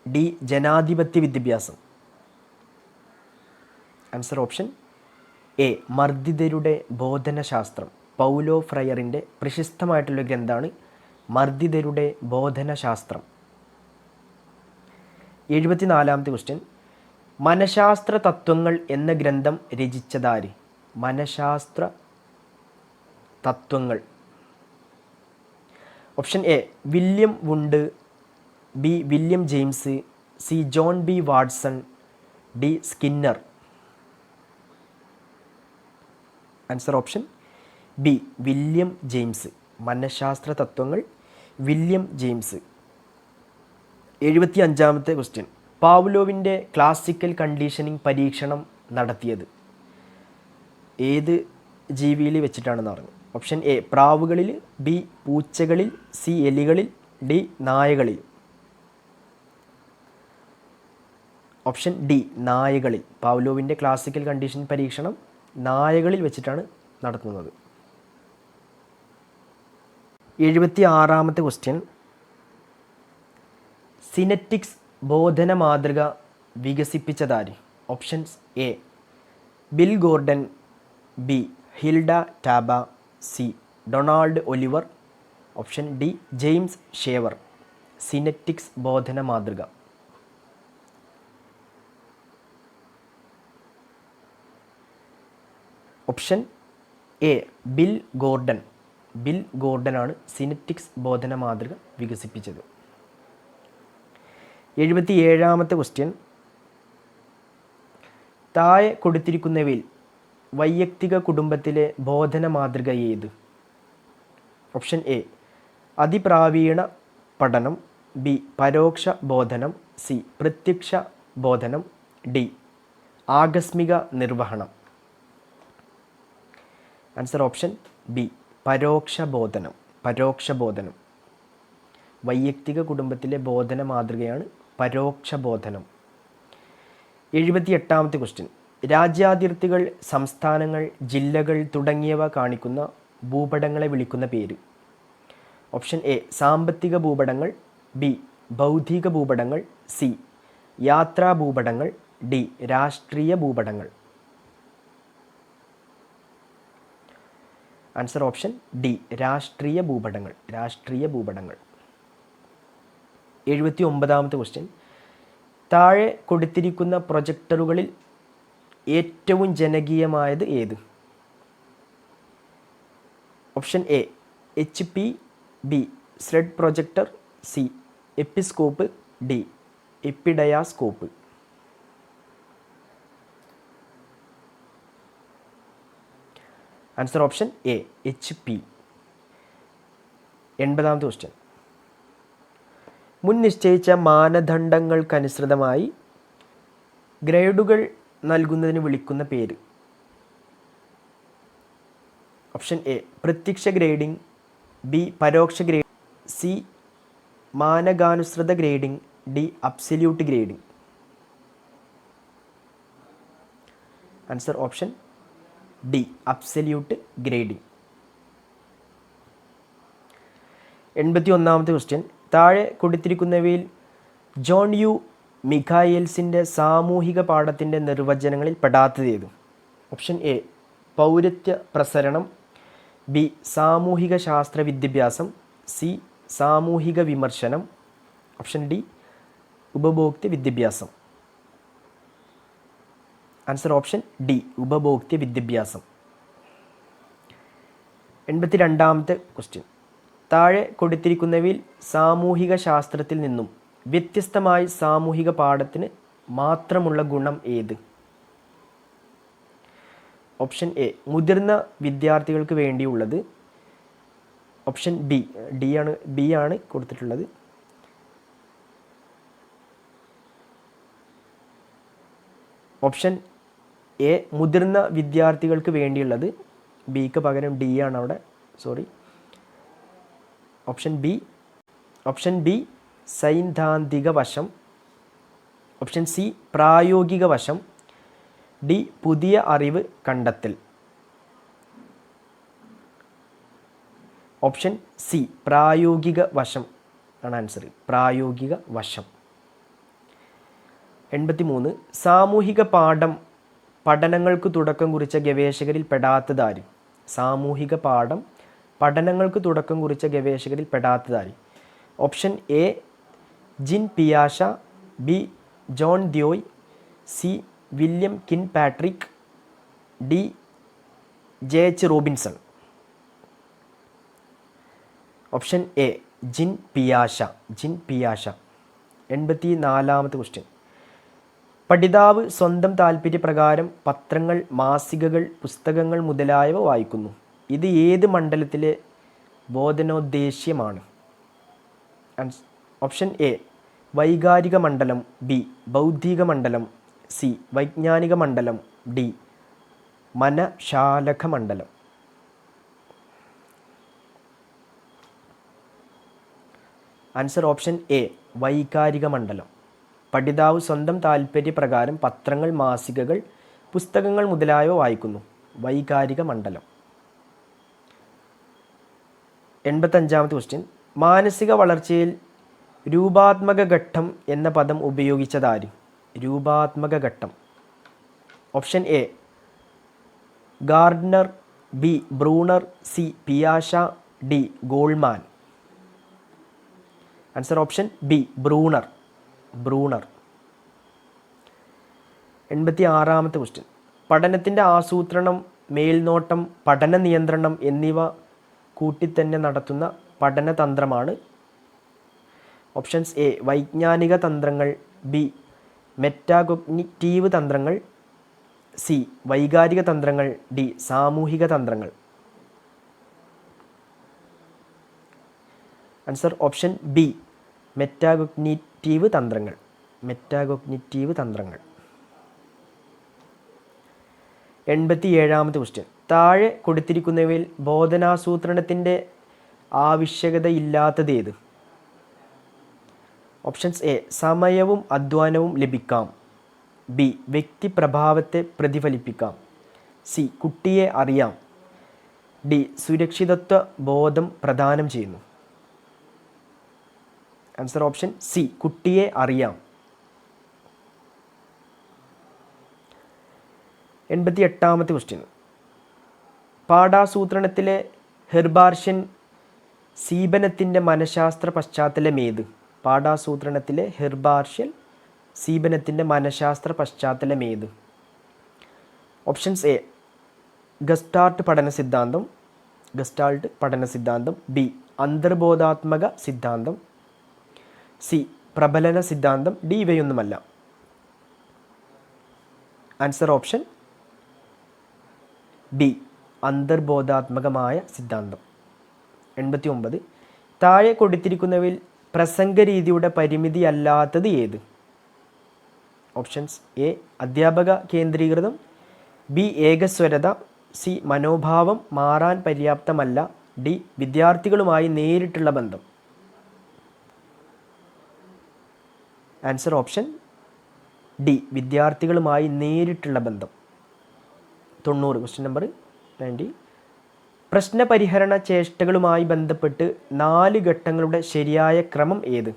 ഡി ജനാധിപത്യ വിദ്യാഭ്യാസം. ആൻസർ ഓപ്ഷൻ എ മർദ്ദിതരുടെ ബോധനശാസ്ത്രം. പൗലോ ഫ്രയറിൻ്റെ പ്രശസ്തമായിട്ടുള്ള ഗ്രന്ഥമാണ് മർദ്ദിതരുടെ ബോധനശാസ്ത്രം. 74 ക്വസ്റ്റ്യൻ മനഃശാസ്ത്ര തത്വങ്ങൾ എന്ന ഗ്രന്ഥം രചിച്ചതാര്? മനഃശാസ്ത്ര തത്വങ്ങൾ. Option A William Wundt, B William James, C John B Watson, D Skinner. Answer option B William James. മനഃശാസ്ത്ര തത്വങ്ങൾ വില്യം ജെയിംസ്. 75 ക്വസ്റ്റ്യൻ പാവ്ലോവിൻ്റെ ക്ലാസിക്കൽ കണ്ടീഷനിങ് പരീക്ഷണം നടത്തിയത് ഏത് ജീവിയിൽ വെച്ചിട്ടാണെന്ന് പറഞ്ഞു. ഓപ്ഷൻ എ പ്രാവുകളിൽ, ബി പൂച്ചകളിൽ, സി എലികളിൽ, ഡി നായകളിൽ. ഓപ്ഷൻ ഡി നായകളിൽ. പാവ്ലോവിൻ്റെ ക്ലാസിക്കൽ കണ്ടീഷൻ പരീക്ഷണം നായകളിൽ വെച്ചിട്ടാണ് നടത്തുന്നത്. 76 ക്വസ്റ്റ്യൻ സിനെറ്റിക്സ് ബോധന മാതൃക വികസിപ്പിച്ചതാര്? Options A Bill Gordon, B Hilda Taba, C Donald Oliver, option D James Shaver. Synectics ബോധന മാതൃക. Option A Bill Gordon. Bill ഗോർഡനാണ് സിനെറ്റിക്സ് ബോധന മാതൃക വികസിപ്പിച്ചത്. 77 ക്വസ്റ്റ്യൻ താഴെ കൊടുത്തിരിക്കുന്നവയിൽ വൈയക്തിക കുടുംബത്തിലെ ബോധന മാതൃക ഏത്? ഓപ്ഷൻ എ അതിപ്രാവീണ പഠനം, ബി പരോക്ഷ ബോധനം, സി പ്രത്യക്ഷ ബോധനം, ഡി ആകസ്മിക നിർവഹണം. ആൻസർ ഓപ്ഷൻ ബി പരോക്ഷ ബോധനം. പരോക്ഷ ബോധനം. വൈയക്തിക കുടുംബത്തിലെ ബോധന മാതൃകയാണ് പരോക്ഷ ബോധനം. 78 ക്വസ്റ്റ്യൻ രാജ്യാതിർത്തികൾ, സംസ്ഥാനങ്ങൾ, ജില്ലകൾ തുടങ്ങിയവ കാണിക്കുന്ന ഭൂപടങ്ങളെ വിളിക്കുന്ന പേര്. ഓപ്ഷൻ എ സാമ്പത്തിക ഭൂപടങ്ങൾ, ബി ബൗദ്ധിക ഭൂപടങ്ങൾ, സി യാത്രാ ഭൂപടങ്ങൾ, ഡി രാഷ്ട്രീയ ഭൂപടങ്ങൾ. ആൻസർ ഓപ്ഷൻ ഡി രാഷ്ട്രീയ ഭൂപടങ്ങൾ. രാഷ്ട്രീയ ഭൂപടങ്ങൾ. 79 ക്വസ്റ്റ്യൻ താഴെ കൊടുത്തിരിക്കുന്ന പ്രൊജക്ടറുകളിൽ ഏറ്റവും ജനകീയമായത് ഏത്? Option A HP, B slide projector, C episcope, D epidiascope. Answer option A HP. 80 question മുൻ നിശ്ചയിച്ച മാനദണ്ഡങ്ങൾക്കനുസൃതമായി ഗ്രേഡുകൾ നൽകുന്നതിന് വിളിക്കുന്ന പേര്. ഓപ്ഷൻ എ പ്രത്യക്ഷ ഗ്രേഡിംഗ്, ബി പരോക്ഷ ഗ്രേഡിംഗ്, സി മാനകാനുസൃത grading, D absolute grading. Answer option D absolute grading. 81 question താഴെ കൊടുത്തിരിക്കുന്നവയിൽ ജോൺ യു മിഖായേൽസിൻ്റെ സാമൂഹിക പാഠത്തിൻ്റെ നിർവചനങ്ങളിൽ പെടാത്തത് ഏത്? ഓപ്ഷൻ എ പൗരത്യ പ്രസരണം, ബി സാമൂഹിക ശാസ്ത്ര വിദ്യാഭ്യാസം, സി സാമൂഹിക വിമർശനം, ഓപ്ഷൻ ഡി ഉപഭോക്തൃ വിദ്യാഭ്യാസം. ആൻസർ ഓപ്ഷൻ ഡി ഉപഭോക്തൃ വിദ്യാഭ്യാസം. 82 ക്വസ്റ്റ്യൻ താഴെ കൊടുത്തിരിക്കുന്നവയിൽ സാമൂഹിക ശാസ്ത്രത്തിൽ നിന്നും വ്യത്യസ്തമായി സാമൂഹിക പാഠത്തിന് മാത്രമുള്ള ഗുണം ഏത്? ഓപ്ഷൻ എ മുതിർന്ന വിദ്യാർത്ഥികൾക്ക് വേണ്ടിയുള്ളത്, ഓപ്ഷൻ ബി ആണ് കൊടുത്തിട്ടുള്ളത്. ഓപ്ഷൻ എ മുതിർന്ന വിദ്യാർത്ഥികൾക്ക് വേണ്ടിയുള്ളത്, ബിക്ക് പകരം ഡി ആണ് അവിടെ, സോറി. ഓപ്ഷൻ ബി സൈദ്ധാന്തിക വശം. ഓപ്ഷൻ സി പ്രായോഗിക വശം. ഡി പുതിയ അറിവ് കണ്ടെത്തൽ. ഓപ്ഷൻ സി പ്രായോഗിക വശം ആണ് ആൻസർ. പ്രായോഗിക വശം. 83 സാമൂഹിക പാഠം പഠനങ്ങൾക്ക് തുടക്കം കുറിച്ച ഗവേഷകരിൽ പെടാത്തതാര്? സാമൂഹിക പാഠം പഠനങ്ങൾക്ക് തുടക്കം കുറിച്ച ഗവേഷകരിൽ പെടാത്തതാര്? Option A Jin പിയാഷ, B John ദ്യോയ്, C William കിൻ Patrick, D ജെ.എച്ച്. Robinson. Option A Jin പിയാഷ. Jin പിയാഷ. 84ാമത്തെ question. പഠിതാവ് സ്വന്തം താൽപ്പര്യപ്രകാരം പത്രങ്ങൾ, മാസികകൾ, പുസ്തകങ്ങൾ മുതലായവ വായിക്കുന്നു. ഇത് ഏത് മണ്ഡലത്തിലെ ബോധനോദ്ദേശ്യമാണ്? ഓപ്ഷൻ എ വൈകാരിക മണ്ഡലം, ബി ബൗദ്ധിക മണ്ഡലം, സി വൈജ്ഞാനിക മണ്ഡലം, ഡി മനശാലക മണ്ഡലം. ആൻസർ ഓപ്ഷൻ എ വൈകാരിക മണ്ഡലം. പഠിതാവ് സ്വന്തം താൽപ്പര്യപ്രകാരം പത്രങ്ങൾ, മാസികകൾ, പുസ്തകങ്ങൾ മുതലായവ വായിക്കുന്നു. വൈകാരിക മണ്ഡലം. 85ാമത്തെ ക്വസ്റ്റ്യൻ. മാനസിക വളർച്ചയിൽ രൂപാത്മക ഘട്ടം എന്ന പദം ഉപയോഗിച്ചതാര്? രൂപാത്മക ഘട്ടം. Option A Gardner, B Bruner, C പിയാഷ, D Goleman. Answer option B Bruner. Bruner. 86ാമത്തെ ക്വസ്റ്റ്യൻ. പഠനത്തിൻ്റെ ആസൂത്രണം, മേൽനോട്ടം, പഠന നിയന്ത്രണം എന്നിവ കൂട്ടിത്തന്നെ നടത്തുന്ന പഠനതന്ത്രമാണ്? ഓപ്ഷൻസ് എ വൈജ്ഞാനിക തന്ത്രങ്ങൾ, ബി മെറ്റാകോഗ്നിറ്റീവ് തന്ത്രങ്ങൾ, സി വൈകാരിക തന്ത്രങ്ങൾ, ഡി സാമൂഹിക തന്ത്രങ്ങൾ. ആൻസർ ഓപ്ഷൻ ബി മെറ്റാകോഗ്നിറ്റീവ് തന്ത്രങ്ങൾ. മെറ്റാകോഗ്നിറ്റീവ് തന്ത്രങ്ങൾ. 87ാമത്തെ ക്വസ്റ്റ്യൻ. താഴെ കൊടുത്തിരിക്കുന്നവയിൽ ബോധനാസൂത്രണത്തിൻ്റെ ആവശ്യകതയില്ലാത്തതേത്? ഓപ്ഷൻസ് എ സമയവും അധ്വാനവും ലഭിക്കാം, ബി വ്യക്തിപ്രഭാവത്തെ പ്രതിഫലിപ്പിക്കാം, സി കുട്ടിയെ അറിയാം, ഡി സുരക്ഷിതത്വ ബോധം പ്രദാനം ചെയ്യുന്നു. ആൻസർ ഓപ്ഷൻ സി കുട്ടിയെ അറിയാം. 88ാമത്തെ ക്വസ്റ്റ്യൻ. പാഠാസൂത്രണത്തിലെ ഹെർബാർഷ്യൻ സീബനത്തിൻ്റെ മനഃശാസ്ത്ര പശ്ചാത്തലമേത്? പാഠാസൂത്രണത്തിലെ ഹെർബാർഷ്യൻ സീബനത്തിൻ്റെ മനഃശാസ്ത്ര പശ്ചാത്തലമേത്? ഓപ്ഷൻസ് എ ഗസ്റ്റാൾട്ട് പഠന സിദ്ധാന്തം, ബി അന്തർബോധാത്മക സിദ്ധാന്തം, സി പ്രബലന സിദ്ധാന്തം, ഡി ഇവയൊന്നുമല്ല. ആൻസർ ഓപ്ഷൻ ഡി അന്തർബോധാത്മകമായ സിദ്ധാന്തം. 89 താഴെ കൊടുത്തിരിക്കുന്നവയിൽ പ്രസംഗരീതിയുടെ പരിമിതി അല്ലാത്തത് ഏത്? ഓപ്ഷൻസ് എ അധ്യാപക കേന്ദ്രീകൃതം, ബി ഏകസ്വരത, സി മനോഭാവം മാറാൻ പര്യാപ്തമല്ല, ഡി വിദ്യാർത്ഥികളുമായി നേരിട്ടുള്ള ബന്ധം. ആൻസർ ഓപ്ഷൻ ഡി വിദ്യാർത്ഥികളുമായി നേരിട്ടുള്ള ബന്ധം. 90 ക്വസ്റ്റ്യൻ നമ്പർ 90. പ്രശ്നപരിഹരണ ചേഷ്ടകളുമായി ബന്ധപ്പെട്ട് 4 ഘട്ടങ്ങളുടെ ശരിയായ ക്രമം ഏത്?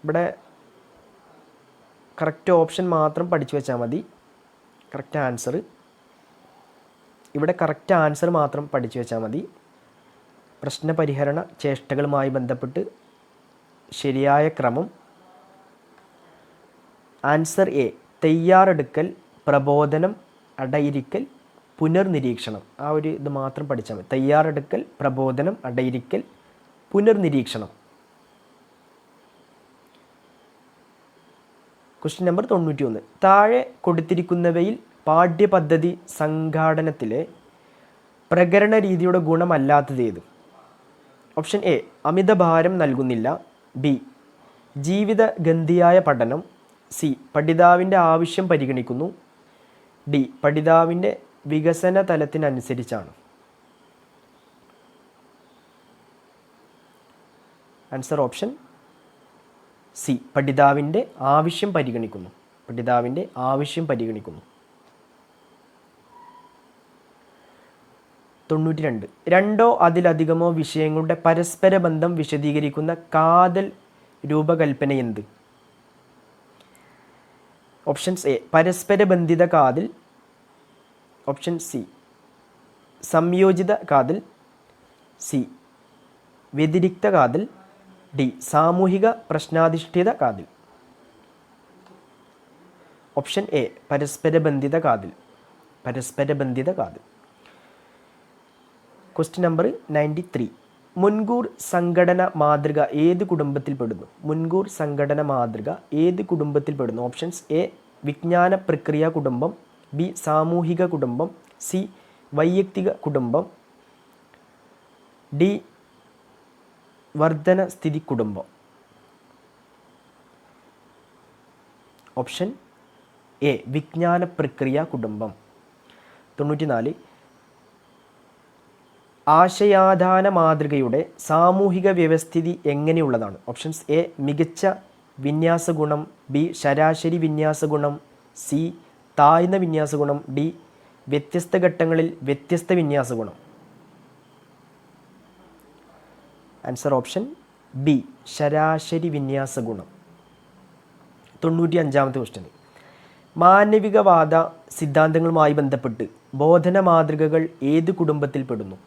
ഇവിടെ കറക്റ്റ് ഓപ്ഷൻ മാത്രം പഠിച്ചു വെച്ചാൽ മതി. കറക്റ്റ് ആൻസർ മാത്രം പഠിച്ചു വെച്ചാൽ മതി. പ്രശ്നപരിഹരണ ചേഷ്ടകളുമായി ബന്ധപ്പെട്ട് ശരിയായ ക്രമം. ആൻസർ എ തയ്യാറെടുക്കൽ, പ്രബോധനം, അടയിരിക്കൽ, പുനർനിരീക്ഷണം. ആ ഒരു ഇത് മാത്രം പഠിച്ചാൽ മതി. തയ്യാറെടുക്കൽ, പ്രബോധനം, അടയിരിക്കൽ, പുനർനിരീക്ഷണം. Question number 91. താഴെ കൊടുത്തിരിക്കുന്നവയിൽ പാഠ്യപദ്ധതി സംഘാടനത്തിലെ പ്രകരണ രീതിയുടെ ഗുണമല്ലാത്തത് ഏത്? ഓപ്ഷൻ എ അമിതഭാരം നൽകുന്നില്ല, ബി ജീവിതഗന്ധിയായ പഠനം, സി പഠിതാവിൻ്റെ ആവശ്യം പരിഗണിക്കുന്നു, ഡി പഠിതാവിൻ്റെ വികസന തലത്തിനനുസരിച്ചാണ്. ആൻസർ ഓപ്ഷൻ സി, പഠിതാവിൻ്റെ ആവശ്യം പരിഗണിക്കുന്നു. പഠിതാവിൻ്റെ ആവശ്യം പരിഗണിക്കുന്നു. 92. രണ്ടോ അതിലധികമോ വിഷയങ്ങളുടെ പരസ്പര ബന്ധം വിശദീകരിക്കുന്ന കാതൽ രൂപകൽപ്പന എന്ത്? ഓപ്ഷൻസ് എ, പരസ്പര ബന്ധിത കാതൽ. ഓപ്ഷൻ സി, സംയോജിത കാതൽ. സി, വ്യതിരിക്ത കാതൽ. ഡി, സാമൂഹിക പ്രശ്നാധിഷ്ഠിത കാതൽ. ഓപ്ഷൻ എ, പരസ്പര ബന്ധിത കാതൽ. പരസ്പര ബന്ധിത കാതൽ. Question number 93. മുൻകൂർ സംഘടന മാതൃക ഏത് കുടുംബത്തിൽപ്പെടുന്നു? മുൻകൂർ സംഘടന മാതൃക ഏത് കുടുംബത്തിൽപ്പെടുന്നു? ഓപ്ഷൻസ് എ, വിജ്ഞാന പ്രക്രിയ കുടുംബം. ബി, സാമൂഹിക കുടുംബം. സി, വൈയക്തിക കുടുംബം. ഡി, വർധന സ്ഥിതി കുടുംബം. ഓപ്ഷൻ എ, വിജ്ഞാന പ്രക്രിയ കുടുംബം. 94. ആശയാധാന മാതൃകയുടെ സാമൂഹിക വ്യവസ്ഥിതി എങ്ങനെയുള്ളതാണ്? ഓപ്ഷൻസ് എ, മികച്ച വിന്യാസ ഗുണം. ബി, ശരാശരി വിന്യാസ ഗുണം. സി, താഴ്ന്ന വിന്യാസ ഗുണം. ഡി, വ്യത്യസ്ത ഘട്ടങ്ങളിൽ വ്യത്യസ്ത വിന്യാസ ഗുണം. ആൻസർ ഓപ്ഷൻ ബി, ശരാശരി വിന്യാസ ഗുണം. 95-ാമത്തെ ക്വസ്റ്റ്യൻ. മാനവികവാദ സിദ്ധാന്തങ്ങളുമായി ബന്ധപ്പെട്ട് ബോധന മാതൃകകൾ ഏത് കുടുംബത്തിൽപ്പെടുന്നു?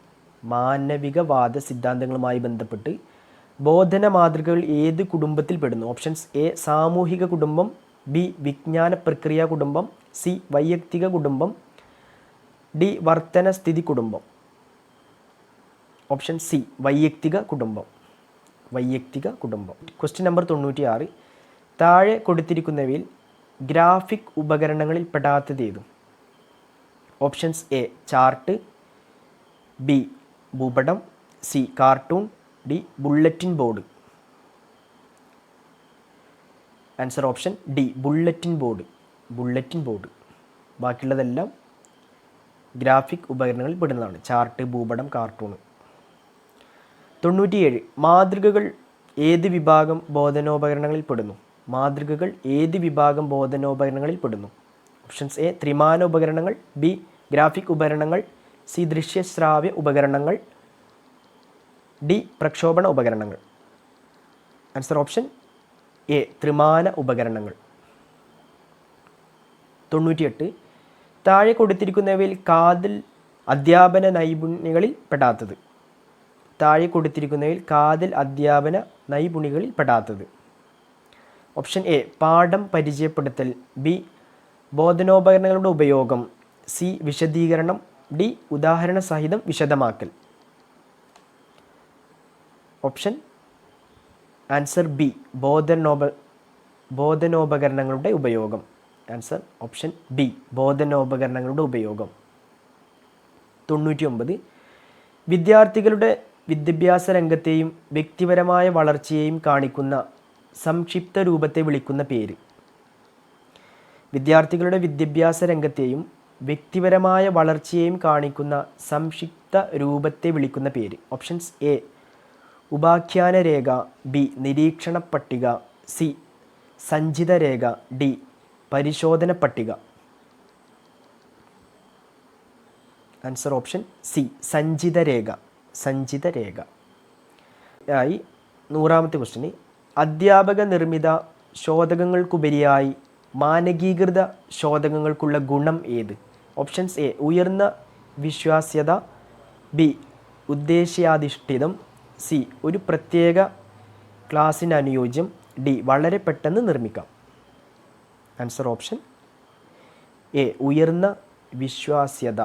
മാനവികവാദ സിദ്ധാന്തങ്ങളുമായി ബന്ധപ്പെട്ട് ബോധന മാതൃകകൾ ഏത് കുടുംബത്തിൽപ്പെടുന്നു? ഓപ്ഷൻസ് എ, സാമൂഹിക കുടുംബം. ബി, വിജ്ഞാന പ്രക്രിയ കുടുംബം. സി, വൈയക്തിക കുടുംബം. ഡി, വർത്തന സ്ഥിതി കുടുംബം. ഓപ്ഷൻ സി, വൈയക്തിക കുടുംബം. വൈയക്തിക കുടുംബം. Question number 96. താഴെ കൊടുത്തിരിക്കുന്നവയിൽ ഗ്രാഫിക് ഉപകരണങ്ങളിൽ പെടാത്തത് ഏതും? Options A, chart. ബി, ഭൂപടം. C, cartoon. D, bulletin board. Answer option D, bulletin board. Bulletin board. ബാക്കിയുള്ളതെല്ലാം ഗ്രാഫിക് ഉപകരണങ്ങളിൽ പെടുന്നതാണ്. ചാർട്ട്, ഭൂപടം, കാർട്ടൂൺ. 97. മാതൃകകൾ ഏത് വിഭാഗം ബോധനോപകരണങ്ങളിൽ പെടുന്നു? മാതൃകകൾ ഏത് വിഭാഗം ബോധനോപകരണങ്ങളിൽ പെടുന്നു? ഓപ്ഷൻസ് എ, ത്രിമാന ഉപകരണങ്ങൾ. ബി, ഗ്രാഫിക് ഉപകരണങ്ങൾ. സി, ദൃശ്യശ്രാവ്യ ഉപകരണങ്ങൾ. ഡി, പ്രക്ഷോഭണ ഉപകരണങ്ങൾ. ആൻസർ ഓപ്ഷൻ എ, ത്രിമാന ഉപകരണങ്ങൾ. 98. താഴെ കൊടുത്തിരിക്കുന്നവയിൽ കാതൽ അധ്യാപന നൈപുണ്യങ്ങളിൽ പെടാത്തത്? താഴെ കൊടുത്തിരിക്കുന്നവയിൽ കാതൽ അധ്യാപന നൈപുണികളിൽ പെടാത്തത്? ഓപ്ഷൻ എ, പാഠം പരിചയപ്പെടുത്തൽ. ബി, ബോധനോപകരണങ്ങളുടെ ഉപയോഗം. സി, വിശദീകരണം. ഡി, ഉദാഹരണ സഹിതം വിശദമാക്കൽ. ഓപ്ഷൻ ആൻസർ ബി, ബോധനോപകരണങ്ങളുടെ ഉപയോഗം. ആൻസർ ഓപ്ഷൻ ബി, ബോധനോപകരണങ്ങളുടെ ഉപയോഗം. 99. വിദ്യാർത്ഥികളുടെ വിദ്യാഭ്യാസ രംഗത്തെയും വ്യക്തിപരമായ വളർച്ചയെയും കാണിക്കുന്ന സംക്ഷിപ്ത രൂപത്തെ വിളിക്കുന്ന പേര്? വിദ്യാർത്ഥികളുടെ വിദ്യാഭ്യാസ രംഗത്തെയും വ്യക്തിപരമായ വളർച്ചയെയും കാണിക്കുന്ന സംക്ഷിപ്ത രൂപത്തെ വിളിക്കുന്ന പേര്? ഓപ്ഷൻസ് എ, ഉപാഖ്യാന രേഖ. ബി, നിരീക്ഷണ പട്ടിക. സി, സഞ്ചിത രേഖ. ഡി, പരിശോധന പട്ടിക. ആൻസർ ഓപ്ഷൻ സി, സഞ്ചിത രേഖ. സഞ്ചിത രേഖ. ആയി 100-ാമത്തെ ക്വസ്റ്റ്യൻ. അധ്യാപക നിർമ്മിത ശോധകങ്ങൾക്കുപരിയായി മാനകീകൃത ശോധകങ്ങൾക്കുള്ള ഗുണം ഏത്? ഓപ്ഷൻസ് എ, ഉയർന്ന വിശ്വാസ്യത. ബി, ഉദ്ദേശ്യാധിഷ്ഠിതം. സി, ഒരു പ്രത്യേക ക്ലാസ്സിന് അനുയോജ്യം. ഡി, വളരെ പെട്ടെന്ന് നിർമ്മിക്കാം. ആൻസർ ഓപ്ഷൻ എ, ഉയർന്ന വിശ്വാസ്യത.